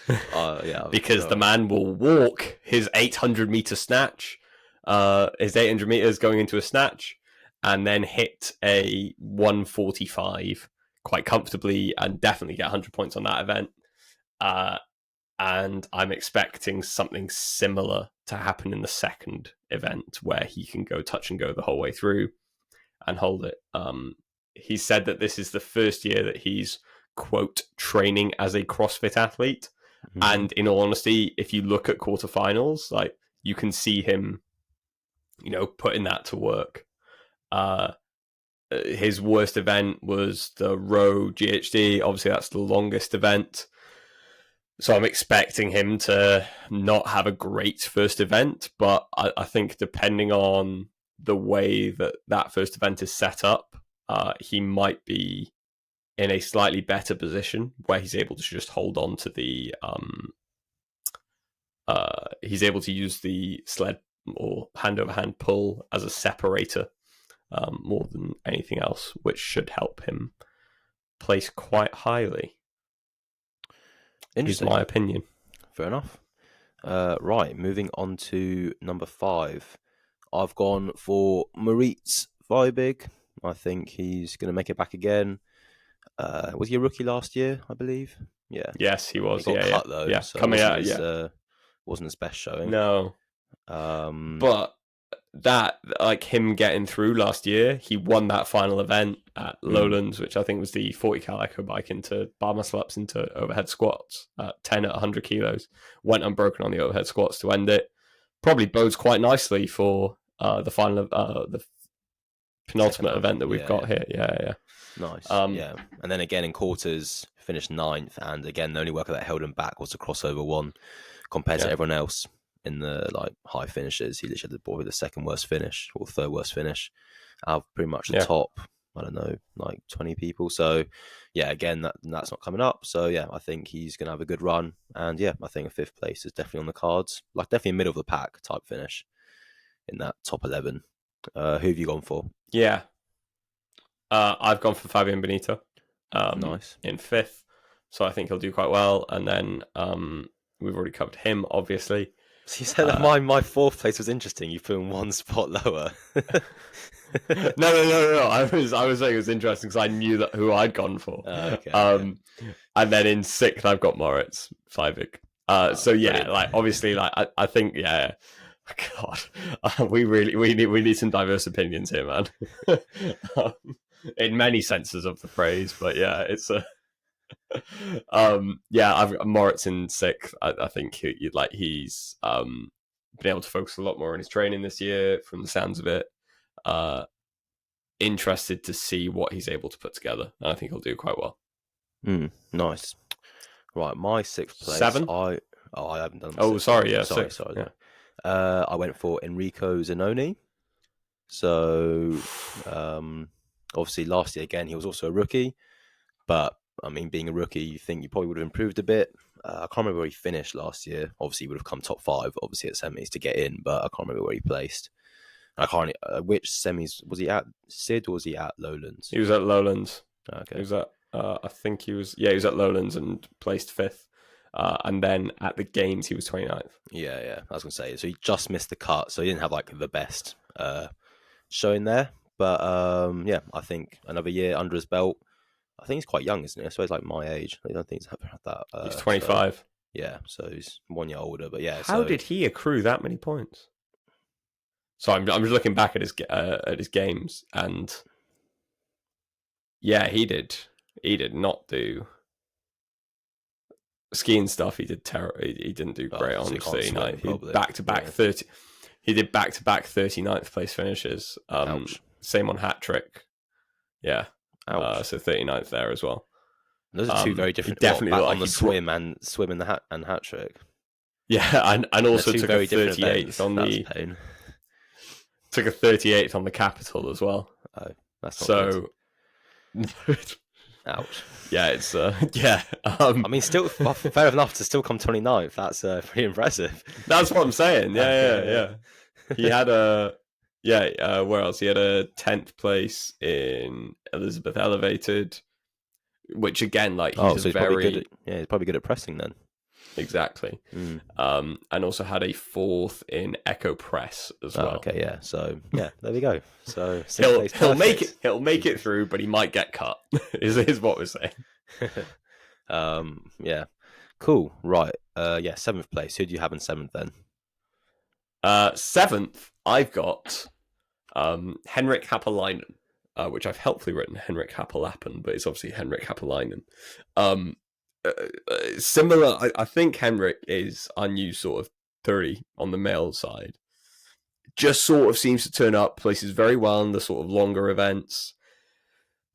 Yeah, because the man will walk his 800-meter snatch, his 800 meters going into a snatch, and then hit a 145 quite comfortably and definitely get 100 points on that event. And I'm expecting something similar to happen in the second event where he can go touch and go the whole way through and hold it. He said that this is the first year that he's, quote, training as a CrossFit athlete. Mm-hmm. And in all honesty, if you look at quarterfinals, like you can see him, putting that to work. His worst event was the row GHD. Obviously, that's the longest event. So I'm expecting him to not have a great first event, but I think depending on the way that first event is set up, he might be in a slightly better position where he's able to just hold on to the he's able to use the sled or hand over hand pull as a separator more than anything else, which should help him place quite highly. Is my opinion. Fair enough. Right, moving on to number 5. I've gone for Moritz Weibig. I think he's going to make it back again. Was he a rookie last year, I believe? Yeah. Yes, he was. He got cut, though. Yeah, so coming out, wasn't his best showing. No. But that, like him getting through last year, he won that final event at Lowlands, which I think was the 40 cal echo bike into bar muscle ups into overhead squats, 10 at 100 kilos. Went unbroken on the overhead squats to end it. Probably bodes quite nicely for the final of the penultimate event that we've got here. Yeah. Nice. Yeah. And then again in quarters, finished 9th. And again, the only worker that held him back was the crossover one compared to everyone else in the like high finishes. He literally had probably the second worst finish or third worst finish out of pretty much the top, I don't know, like 20 people. So yeah, again, that's not coming up. So yeah, I think he's going to have a good run. And yeah, I think a 5th place is definitely on the cards. Like definitely middle of the pack type finish in that top 11. Who have you gone for? Yeah. I've gone for Fabian Benito. Nice. In 5th. So I think he'll do quite well. And then we've already covered him, obviously. So you said that my 4th place was interesting. You put him 1 spot lower. No. I was saying it was interesting because I knew who I'd gone for. Okay. And then in 6th, I've got Moritz Weibig. So yeah, brilliant. Like obviously, like I think God, we need some diverse opinions here, man. In many senses of the phrase, but yeah, it's a. I've got Moritz in 6th. I think he's been able to focus a lot more on his training this year, from the sounds of it. Interested to see what he's able to put together, and I think he'll do quite well. Nice. Right, my 6th place. 7. I haven't done. Oh, sorry. Yeah, sorry. Yeah. I went for Enrico Zanoni. So, obviously, last year again he was also a rookie, but I mean, being a rookie, you think you probably would have improved a bit. I can't remember where he finished last year. Obviously, he would have come top 5, obviously, at semis to get in, but I can't remember where he placed. I can't. Which semis was he at? Sid or was he at Lowlands? He was at Lowlands. Okay. He was at. I think he was. Yeah, he was at Lowlands and placed 5th. And then at the games, he was 29th. Yeah. I was gonna say. So he just missed the cut, so he didn't have like the best showing there. But yeah, I think another year under his belt. I think he's quite young, isn't he? I suppose he's like my age. I don't think he's ever had that. He's 25. So, yeah, so he's 1 year older. But yeah, How did he accrue that many points? So I'm just looking back at his games, and yeah, he did not do skiing stuff. He did he didn't do great on 39. He did back-to-back 30. He did back-to-back 39th place finishes. Same on hat trick. Yeah. So 39th there as well. Those are two very different. Definitely on the swim and the hat trick. Yeah, and also took a 38th on the pain. Took a 38th on the capital as well. Oh, that's not good. Ouch. Yeah, it's yeah. I mean, still fair enough to still come 29th. That's pretty impressive. That's what I'm saying. Yeah. He had where else? He had a 10th place in Elizabeth Elevated, which again, like, he's he's probably good at pressing then. Exactly. And also had a 4th in Echo Press as well. Okay, yeah. So yeah, there we go. So he'll make it through, but he might get cut. is what we're saying. Yeah. Cool. Right. 7th place. Who do you have in 7th then? 7th, I've got Henrik Haapalainen, which I've helpfully written Henrik Haapalappen, but it's obviously Henrik Haapalainen. Similar, I think Henrik is our new sort of 30 on the male side. Just sort of seems to turn up, places very well in the sort of longer events.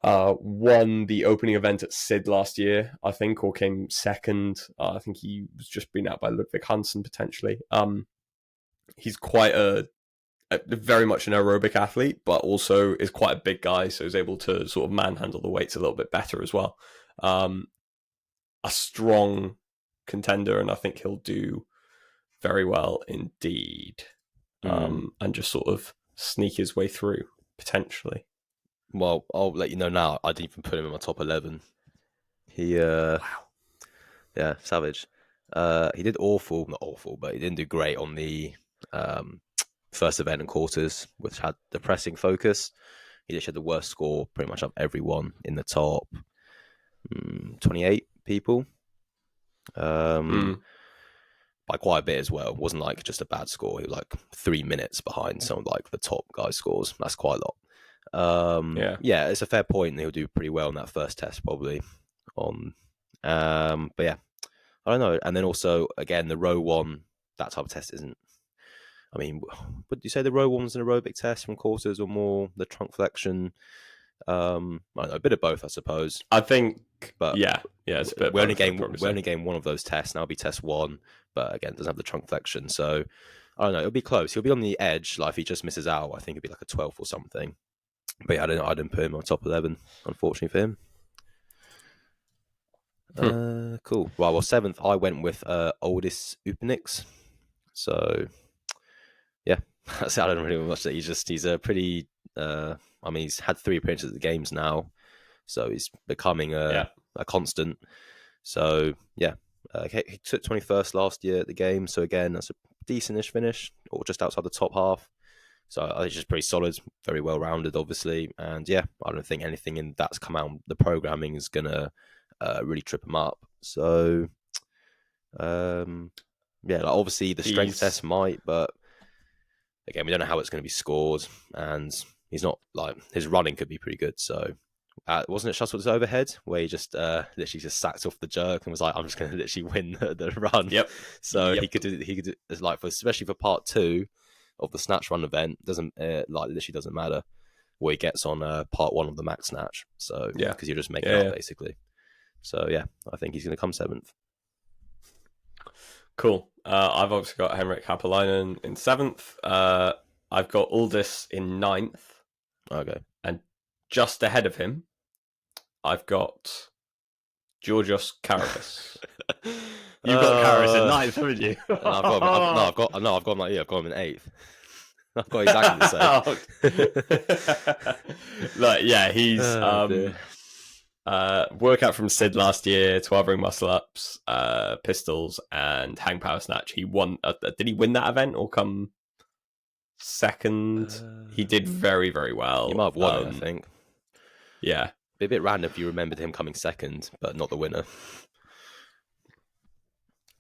Won the opening event at Sid last year, I think, or came second. I think he was just beaten out by Ludwig Hansen potentially. He's quite a very much an aerobic athlete, but also is quite a big guy, so is able to sort of manhandle the weights a little bit better as well. A strong contender, and I think he'll do very well indeed. And just sort of sneak his way through, potentially. Well, I'll let you know now. I didn't even put him in my top 11. He, wow. Yeah, savage. He did not awful, but he didn't do great on the first event and quarters, which had the pressing focus. He just had the worst score pretty much of everyone in the top 28 people. By quite a bit as well. It wasn't like just a bad score. He was like 3 minutes behind some of like the top guys' scores. That's quite a lot. Yeah, it's a fair point, and he'll do pretty well in that first test probably. But yeah, I don't know. And then also again, the row one, that type of test isn't. I mean, would you say the row one's an aerobic test from quarters or more the trunk flexion? I don't know, a bit of both, I suppose. I think, but yeah, it's a bit. We only game one of those tests. Now it'll be test 1, but again, it doesn't have the trunk flexion. So I don't know. It'll be close. He'll be on the edge. Like if he just misses out, I think it'd be like a 12th or something. But yeah, I didn't put him on top 11, unfortunately for him. Cool. Right. Well, 7th, I went with Oldis Upenix. So yeah, I don't really much that he's a pretty. I mean, he's had 3 appearances at the games now, so he's becoming a constant. So yeah, he took 21st last year at the game. So again, that's a decentish finish, or just outside the top half. So I think it's just pretty solid, very well rounded, obviously. And yeah, I don't think anything in that's come out. The programming is gonna really trip him up. So yeah, like obviously the strength test might, but again, we don't know how it's going to be scored, and he's not like his running could be pretty good. So wasn't it Shuttle's overhead where he just literally just sacked off the jerk and was like, I'm just going to literally win the run. Yep. So he could do like especially for part 2 of the snatch run event, doesn't literally doesn't matter what he gets on part 1 of the max snatch. So yeah, because you're just making it up basically. So yeah, I think he's going to come 7th. Cool. I've obviously got Henrik Haapalainen in 7th. I've got Uldis in 9th. Okay. And just ahead of him, I've got Georgios Karavis. You've got Karis in ninth, haven't you? I've got him I've got him in eighth. I've got exactly the same. Like, yeah, he's workout from Sid last year, 12 ring muscle ups, pistols, and hang power snatch. He won. Did he win that event or come second? He did very, very well. He might have won it, I think. Yeah. Be a bit random if you remembered him coming second, but not the winner.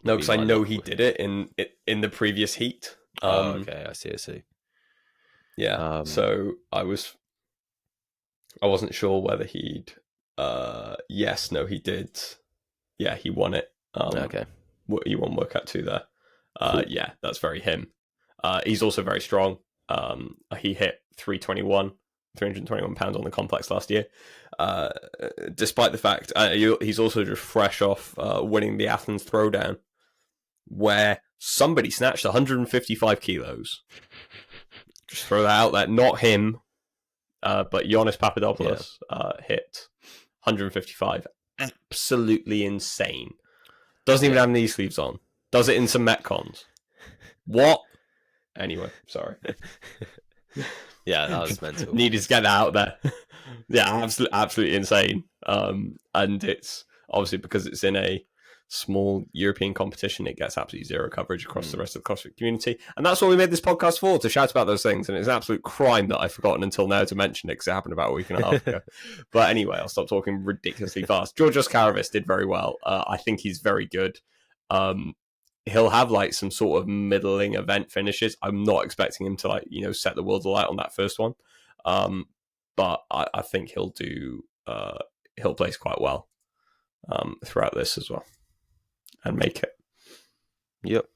No, because I know he did it in the previous heat. Okay, I see. Yeah. So I wasn't sure whether he'd. Yes, no, he did. Yeah, he won it. Okay. He won workout 2 there. Cool. Yeah, that's very him. He's also very strong. He hit 321 pounds on the complex last year. Despite the fact he's also just fresh off winning the Athens Throwdown, where somebody snatched 155 kilos. Just throw that out there. Not him, but Giannis Papadopoulos hit 155. Absolutely insane. Doesn't even have knee sleeves on. Does it in some Metcons. What? Anyway, sorry. Yeah, that was mental. Needed to get that out there. Yeah, absolutely insane. And it's obviously because it's in a small European competition, it gets absolutely zero coverage across the rest of the CrossFit community. And that's what we made this podcast for, to shout about those things. And it's an absolute crime that I've forgotten until now to mention it, because it happened about a week and a half ago. But anyway, I'll stop talking ridiculously fast. Georgios Karavis did very well. I think he's very good. He'll have like some sort of middling event finishes. I'm not expecting him to set the world alight on that first one. But I think he'll place quite well throughout this as well. And make it. Yep,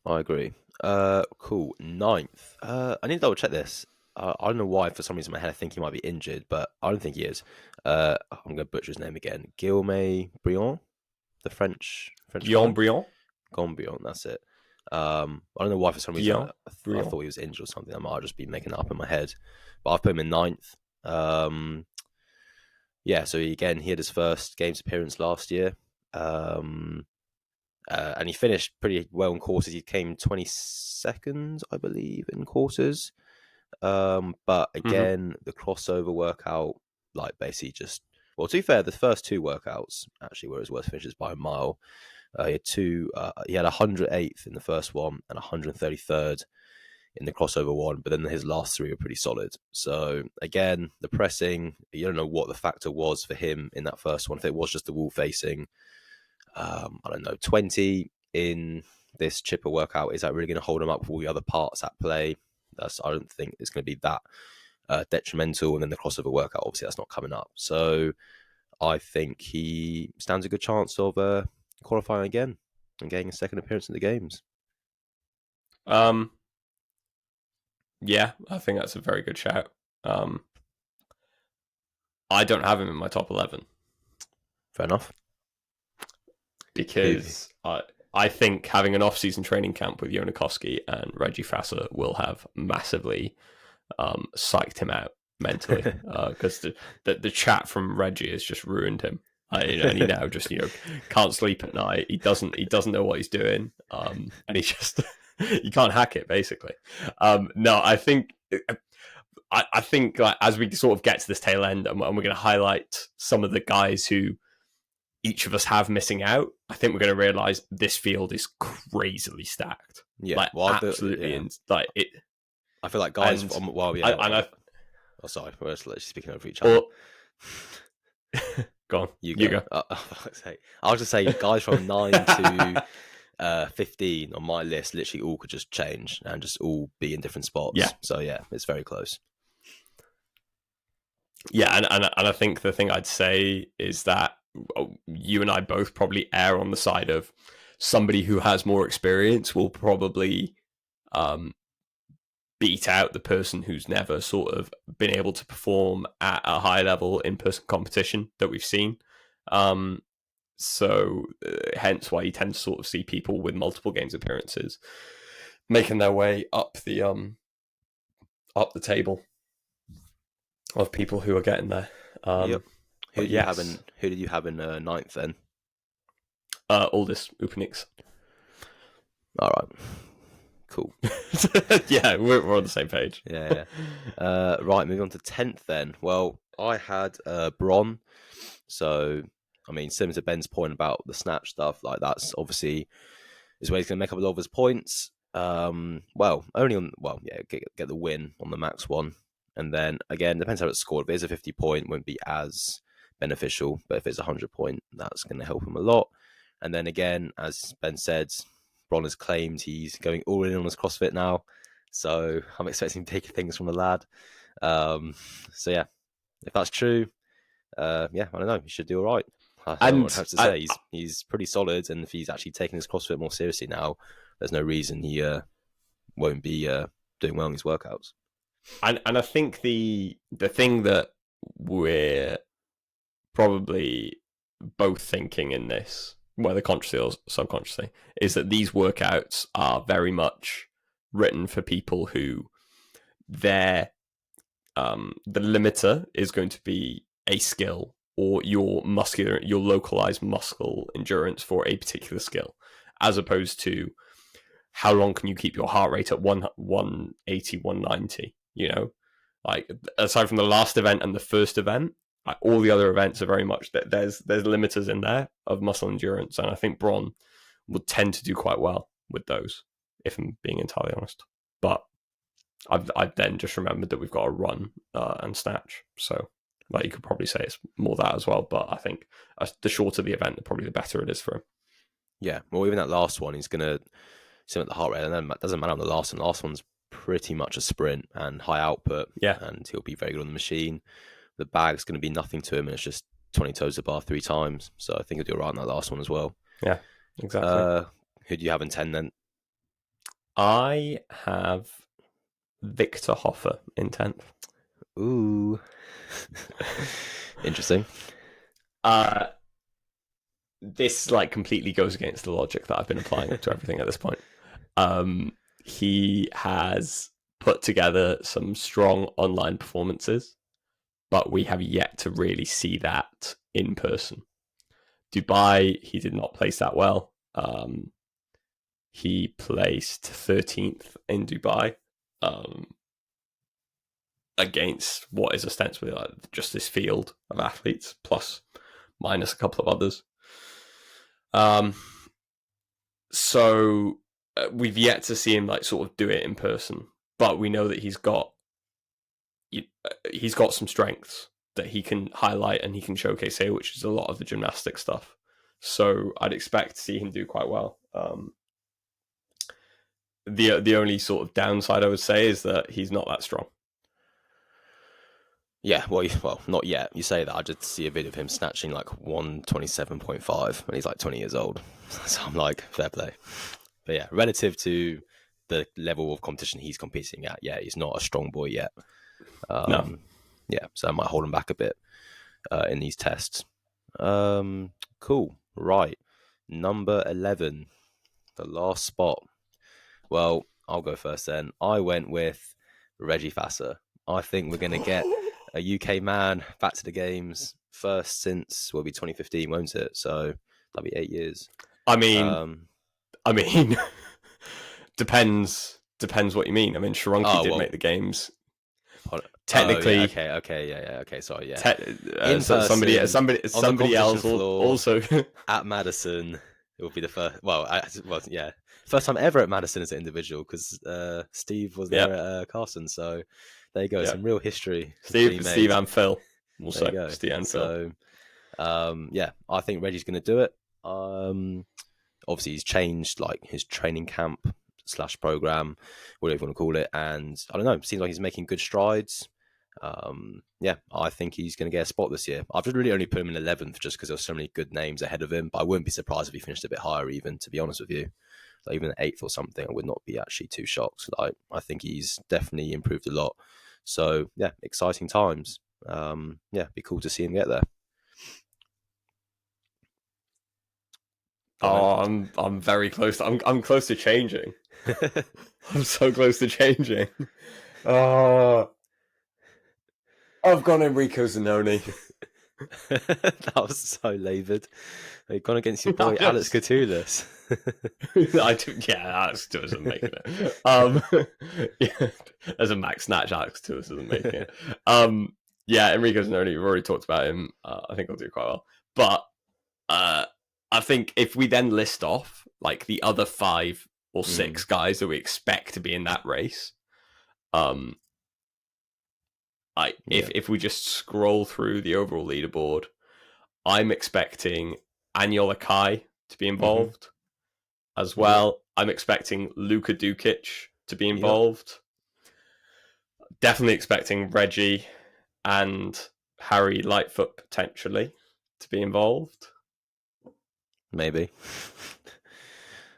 I agree. Cool. Ninth. I need to double check this. I don't know why, for some reason, in my head I think he might be injured, but I don't think he is. I'm going to butcher his name again. Guillaume Briand, the French. Guillaume Briand. Gombion, that's it. I don't know why, for some reason, I thought he was injured or something. I might just be making it up in my head. But I've put him in ninth. Yeah, so he had his first Games appearance last year. And he finished pretty well in courses. He came 22nd, I believe, in courses. But again, the crossover workout, basically just... Well, to be fair, the first 2 workouts actually were his worst finishes by a mile. He had 108th in the first one and 133rd in the crossover one, but then his last 3 were pretty solid. So again, the pressing, you don't know what the factor was for him in that first one. If it was just the wall facing, I don't know, 20 in this chipper workout, is that really going to hold him up with all the other parts at play? I don't think it's going to be that detrimental. And then the crossover workout, obviously that's not coming up. So I think he stands a good chance of qualifying again and getting a second appearance in the Games. Yeah, I think that's a very good shout. I don't have him in my top 11. Fair enough. Because I think having an off-season training camp with Jonakowski and Reggie Fasser will have massively psyched him out mentally, because the chat from Reggie has just ruined him. And he now just can't sleep at night. He doesn't know what he's doing, and he just you can't hack it basically. No, I think as we sort of get to this tail end, and we're going to highlight some of the guys who each of us have missing out, I think we're going to realize this field is crazily stacked. Yeah, absolutely. I feel like guys. Sorry, we're actually speaking over each other. Go on. You go. I was just say guys from 9 to 15 on my list literally all could just change and just all be in different spots. Yeah. So yeah, it's very close. Yeah, and I think the thing I'd say is that you and I both probably err on the side of somebody who has more experience will probably beat out the person who's never sort of been able to perform at a high level in-person competition that we've seen. So hence why you tend to sort of see people with multiple Games appearances making their way up the table of people who are getting there. Yep. But yes, Who did you have in ninth then? Aldous Upenix. All right, cool. Yeah, we're on the same page. Yeah. Right, moving on to 10th then. Well, I had Bron. So, I mean, similar to Ben's point about the snatch stuff, like that's obviously is where he's going to make up a lot of his points. Get the win on the max one. And then again, depends how it's scored. If it is a 50 point, won't be as beneficial. But if it's a 100 point, that's going to help him a lot. And then again, as Ben said, Bron has claimed he's going all in on his CrossFit now. So I'm expecting big things from the lad. So yeah, if that's true, I don't know. He should do all right. I don't know what I have to say. He's pretty solid, and if he's actually taking his CrossFit more seriously now, there's no reason he won't be doing well in his workouts. And I think the thing that we're probably both thinking in this, whether consciously or subconsciously, is that these workouts are very much written for people who their the limiter is going to be a skill or your localized muscle endurance for a particular skill, as opposed to how long can you keep your heart rate at 180, 190, you know? Like, aside from the last event and the first event, like, all the other events are very much that there's limiters in there of muscle endurance, and I think Bron would tend to do quite well with those, if I'm being entirely honest. But I've then just remembered that we've got a run and snatch, so like you could probably say it's more that as well. But I think the shorter the event, probably the better it is for him. Yeah, well, even that last one, he's gonna simulate the heart rate, and then it doesn't matter on the last one. The last one's pretty much a sprint and high output. Yeah, and he'll be very good on the machine. The bag's going to be nothing to him, and it's just 20 toes to bar 3 times. So I think he'll do all right in that last one as well. Yeah, exactly. Who do you have in 10 then? I have Victor Hoffer in 10th. Ooh. Interesting. This like completely goes against the logic that I've been applying to everything at this point. He has put together some strong online performances, but we have yet to really see that in person. Dubai, he did not place that well. He placed 13th in Dubai against what is ostensibly like just this field of athletes, plus minus a couple of others. So we've yet to see him like sort of do it in person, but we know that he's got some strengths that he can highlight and he can showcase here, which is a lot of the gymnastic stuff. So I'd expect to see him do quite well. The only sort of downside I would say is that he's not that strong. Yeah, well, not yet. You say that. I did see a video of him snatching like 127.5 when he's like 20 years old. So I'm like, fair play. But yeah, relative to the level of competition he's competing at, yeah, he's not a strong boy yet. No. Yeah, so I might hold him back a bit in these tests. Cool. Right. Number 11, the last spot. Well, I'll go first then. I went with Reggie Fasser. I think we're going to get a UK man back to the games first since, will be 2015, won't it? So that'll be 8 years. I mean, depends what you mean. I mean, Sharonki did make the games. Technically, okay. Sorry, yeah. Somebody else also at Madison. It will be the first. First time ever at Madison as an individual because Steve was there at Carson. So there you go. Some real history. Steve and Phil. Also, Steve and Phil. I think Reggie's going to do it. Obviously, he's changed like his training camp / program, whatever you want to call it, and I don't know. Seems like he's making good strides. I think he's going to get a spot this year. I've really only put him in 11th just because there's so many good names ahead of him, but I wouldn't be surprised if he finished a bit higher even, to be honest with you. Like even 8th or something, I would not be actually too shocked. Like I think he's definitely improved a lot. So yeah, exciting times. Be cool to see him get there. I'm very close. I'm close to changing. I'm so close to changing. I've gone Enrico Zanoni. That was so laboured. You've gone against your boy I Alex just, Catullus. I do, yeah, Alex Tewis isn't making it. Yeah, as a max snatch, Alex Tewis isn't making it. Yeah, Enrico Zanoni, we've already talked about him. I think he'll do quite well. But I think if we then list off like the other 5 or 6 guys that we expect to be in that race, if we just scroll through the overall leaderboard, I'm expecting Aniola Kai to be involved as well. I'm expecting Luka Dukic to be involved. Definitely expecting Reggie and Harry Lightfoot potentially to be involved. Maybe.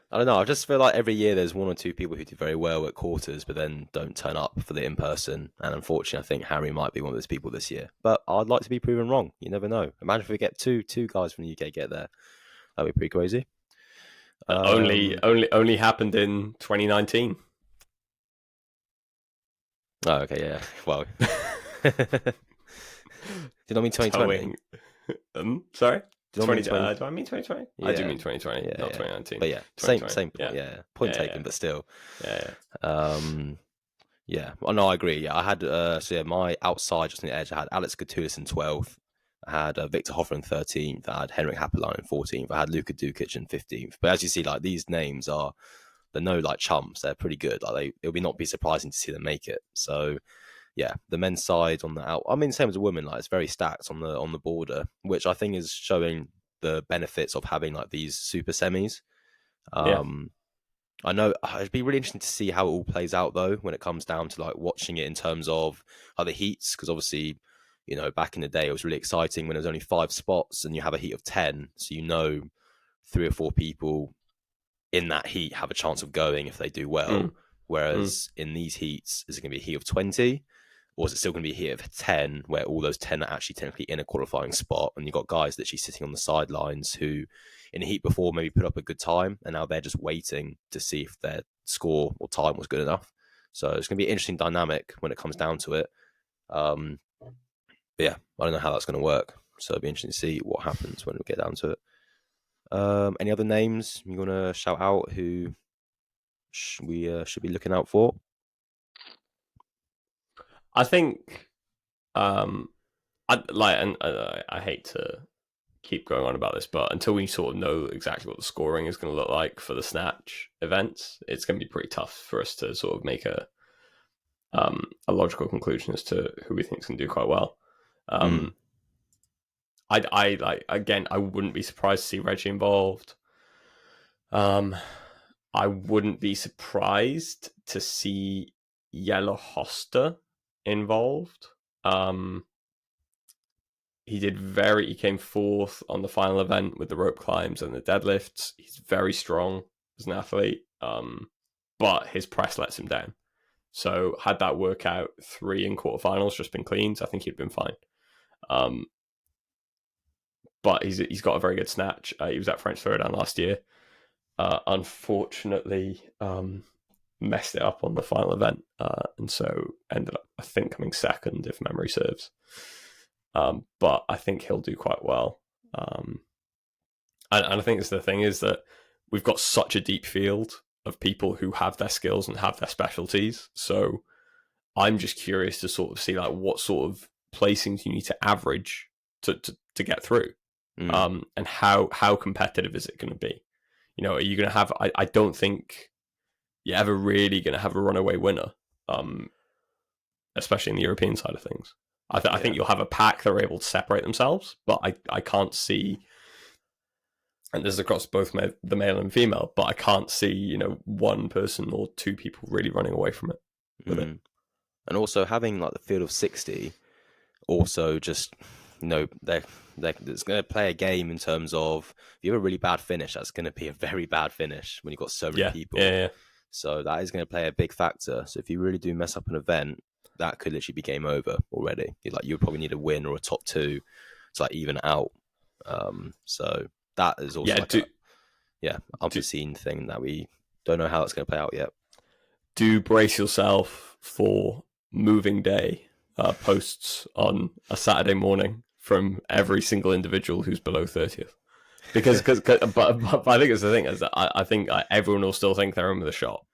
I don't know. I just feel like every year there's 1 or 2 people who do very well at quarters, but then don't turn up for the in-person. And unfortunately, I think Harry might be one of those people this year. But I'd like to be proven wrong. You never know. Imagine if we get two guys from the UK get there. That'd be pretty crazy. Only happened in 2019. Oh, okay, yeah. Well, did I mean 2020? Sorry. Do I mean 20? Do I mean 2020? Yeah. I do mean 2020, Yeah, not yeah. 2019. But yeah, same point. Yeah. Point taken, but still. Yeah. Yeah. Well, no, I agree. Yeah, I had my outside just on the edge. I had Alex Catullus in 12th. I had Victor Hoffer in 13th. I had Henrik Happelin in 14th. I had Luka Dukic in 15th. But as you see, like these names they're no like chumps. They're pretty good. Like it would not be surprising to see them make it. So yeah, the men's side on the out. I mean, same as a woman. Like it's very stacked on the border, which I think is showing the benefits of having like these super semis. I know it'd be really interesting to see how it all plays out though when it comes down to like watching it in terms of other heats, because obviously, back in the day it was really exciting when there's only 5 spots and you have a heat of 10, so 3 or 4 people in that heat have a chance of going if they do well. Whereas in these heats, is it going to be a heat of 20? Or is it still going to be a heat of 10 where all those 10 are actually technically in a qualifying spot? And you've got guys literally sitting on the sidelines who, in a heat before, maybe put up a good time. And now they're just waiting to see if their score or time was good enough. So it's going to be an interesting dynamic when it comes down to it. But yeah, I don't know how that's going to work. So it'll be interesting to see what happens when we get down to it. Any other names you want to shout out who we should be looking out for? I think, I hate to keep going on about this, but until we sort of know exactly what the scoring is going to look like for the snatch events, it's going to be pretty tough for us to sort of make a logical conclusion as to who we think is going to do quite well. I wouldn't be surprised to see Reggie involved. I wouldn't be surprised to see Yellow Hoster involved. He came 4th on the final event with the rope climbs and the deadlifts. He's very strong as an athlete, but his press lets him down. So had that workout 3 in quarterfinals just been cleans, I think he'd been fine. But he's got a very good snatch. He was at French Throwdown last year. Unfortunately, messed it up on the final event, and so ended up, I think, coming second if memory serves. But I think he'll do quite well. And I think the thing is that we've got such a deep field of people who have their skills and have their specialties. So I'm just curious to sort of see like what sort of placings you need to average to get through, and how competitive is it going to be? Are you going to have? I don't think you're ever really going to have a runaway winner, especially in the European side of things. I think you'll have a pack that are able to separate themselves, but I can't see, and this is across both the male and female, but I can't see, one person or 2 people really running away from it with it. And also having like the field of 60, also just, it's going to play a game in terms of if you have a really bad finish, that's going to be a very bad finish when you've got so many people. Yeah. So that is going to play a big factor. So if you really do mess up an event, that could literally be game over already. You'd probably need a win or a top 2 to like even out. So that is also unforeseen thing that we don't know how it's going to play out yet. Do brace yourself for moving day posts on a Saturday morning from every single individual who's below 30th. But I think it's the thing is that I think everyone will still think they're in with a shot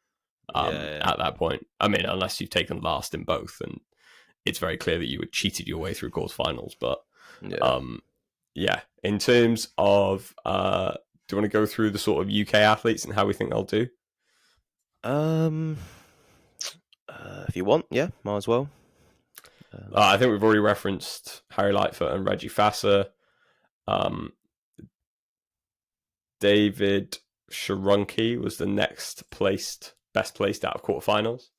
at that point. I mean, unless you've taken last in both, and it's very clear that you had cheated your way through quarterfinals. But in terms of, do you want to go through the sort of UK athletes and how we think they'll do? If you want, yeah, might as well. I think we've already referenced Harry Lightfoot and Reggie Fasser. David Sharunki was the best placed out of quarterfinals.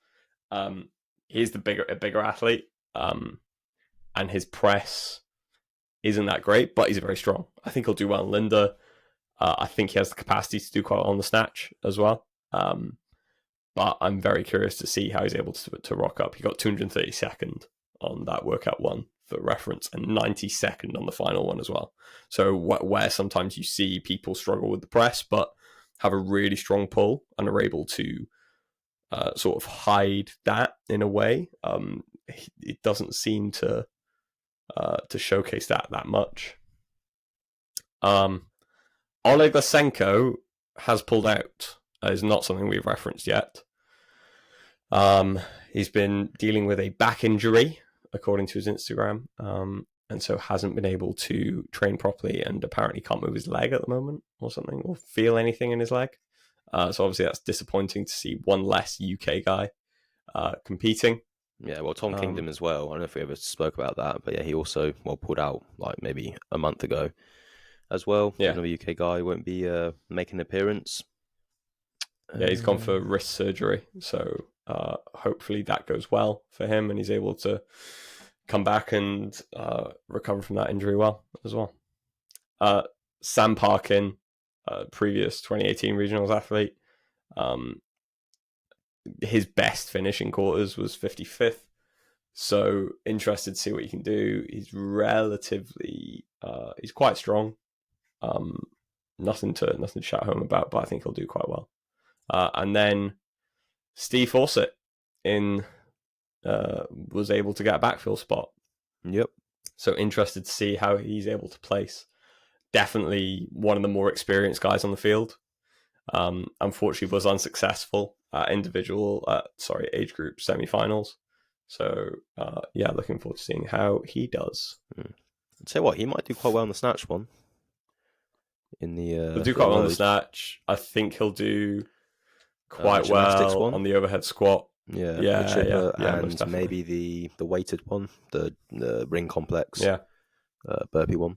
He's a bigger athlete, and his press isn't that great, but he's very strong. I think he'll do well in Linda. I think he has the capacity to do quite well on the snatch as well. But I'm very curious to see how he's able to rock up. He got 232nd on that workout one for reference, and 92nd on the final one as well. So where sometimes you see people struggle with the press, but have a really strong pull and are able to sort of hide that in a way. It doesn't seem to showcase that much. Oleg Lysenko has pulled out. Is not something we've referenced yet. He's been dealing with a back injury, according to his Instagram, and so hasn't been able to train properly, and apparently can't move his leg at the moment or something, or feel anything in his leg. So obviously that's disappointing to see one less UK guy competing. Yeah, well, Tom Kingdom as well. I don't know if we ever spoke about that, but yeah, he also pulled out like maybe a month ago as well. Yeah, another UK guy won't be making an appearance. Yeah, he's gone for wrist surgery, so hopefully that goes well for him, and he's able to come back and recover from that injury well as well. Sam Parkin, previous 2018 regionals athlete, his best finish in quarters was 55th. So interested to see what he can do. He's relatively, he's quite strong. Nothing to shout home about, but I think he'll do quite well. And then Steve Fawcett was able to get a backfill spot. Yep. So interested to see how he's able to place. Definitely one of the more experienced guys on the field. Unfortunately was unsuccessful at age group semifinals. So looking forward to seeing how he does. I'd say he might do quite well in the snatch one. He'll do quite well on the snatch. I think he'll do quite well one. On the overhead squat. And maybe the weighted one, the ring complex, burpee one.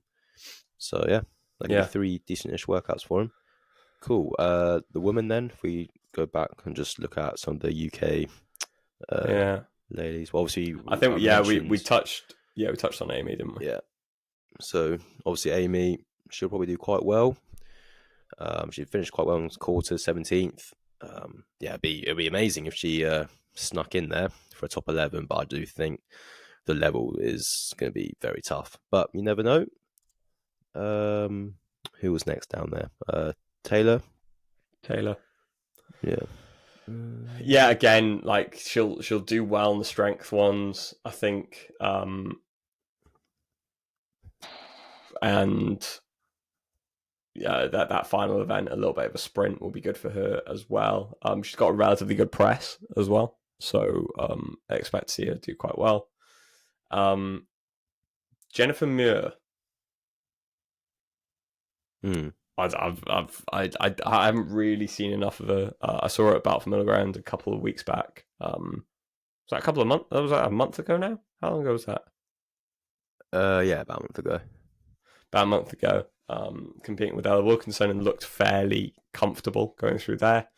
So that'll be 3 decent-ish workouts for him. Cool. The women then, if we go back and just look at some of the UK ladies. Well, obviously, I think we touched on Amy, didn't we? Yeah. So obviously Amy, she'll probably do quite well. She finished quite well in quarter 17th. It'd be amazing if she snuck in there for a top 11, but I do think the level is going to be very tough. But you never know. Who was next down there? Taylor. Yeah. Again, like she'll do well in the strength ones, I think. And that final event, a little bit of a sprint will be good for her as well. She's got a relatively good press as well, so I expect to see her do quite well. Jennifer Muir. I haven't really seen enough of her. I saw her at Battle for Middle Ground a couple of weeks back. Was that a couple of months? That was a month ago now. How long ago was that? About a month ago. Competing with Ella Wilkinson, and looked fairly comfortable going through there.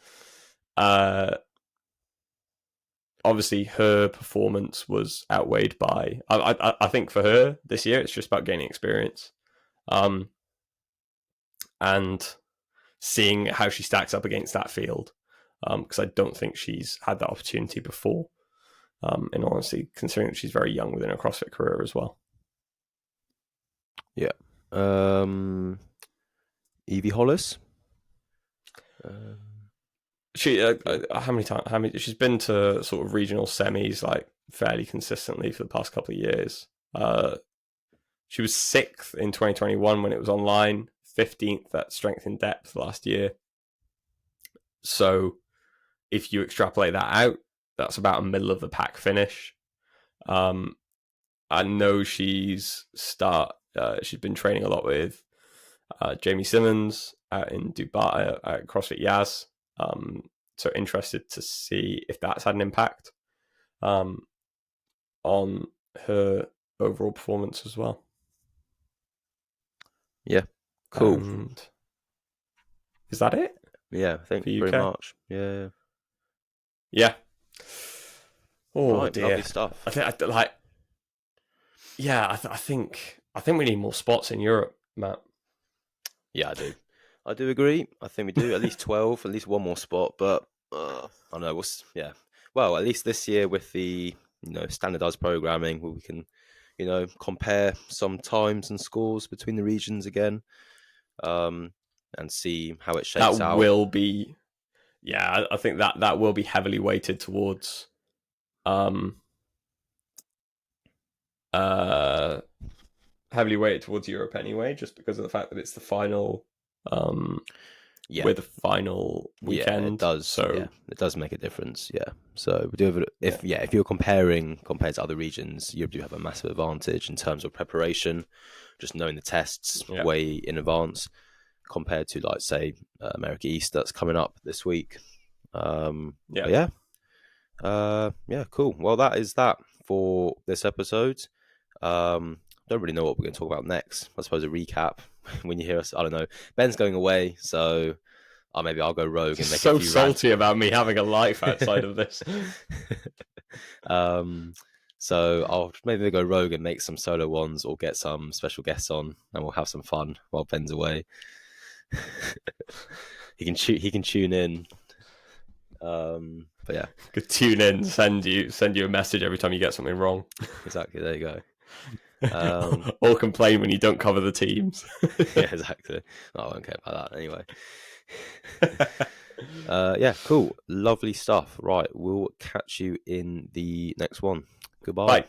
Obviously, her performance was outweighed by. I think for her this year, it's just about gaining experience, and seeing how she stacks up against that field. Because I don't think she's had that opportunity before. In all honesty, considering that she's very young within her CrossFit career as well. Yeah. Evie Hollis. She how many she's been to sort of regional semis like fairly consistently for the past couple of years. She was 6th in 2021 when it was online, 15th at Strength in Depth last year. So if you extrapolate that out, that's about a middle of the pack finish. I know she's been training a lot with Jamie Simmons out in Dubai at CrossFit Yaz. So interested to see if that's had an impact on her overall performance as well. Yeah, cool. And is that it? Yeah, I think for pretty UK? much. Yeah. Yeah. Oh Right, dear. lovely stuff. I think we need more spots in Europe, Matt. Yeah, I do agree. I think we do at least 12, at least one more spot. But I don't know. Yeah. Well, at least this year with the standardized programming, where we can compare some times and scores between the regions again, and see how it shakes out. Will be, yeah. I think that will be heavily weighted towards, heavily weighted towards Europe anyway, just because of the fact that it's the final. Yeah. With the final weekend. Yeah, it does. So yeah, it does make a difference. Yeah. So we do have if you're compared to other regions, you do have a massive advantage in terms of preparation, just knowing the tests way in advance compared to like say America East that's coming up this week. Yeah, cool. Well, that is that for this episode. Don't really know what we're going to talk about next. I suppose a recap when you hear us. I don't know. Ben's going away, so maybe I'll go rogue and make so a few salty about me having a life outside of this. So I'll maybe go rogue and make some solo ones or get some special guests on, and we'll have some fun while Ben's away. He can tune in. But yeah, could tune in, send you a message every time you get something wrong. Exactly. There you go. Or complain when you don't cover the teams. Yeah, exactly. I won't care about that anyway. Yeah, cool. Lovely stuff. Right, we'll catch you in the next one. Goodbye. Bye.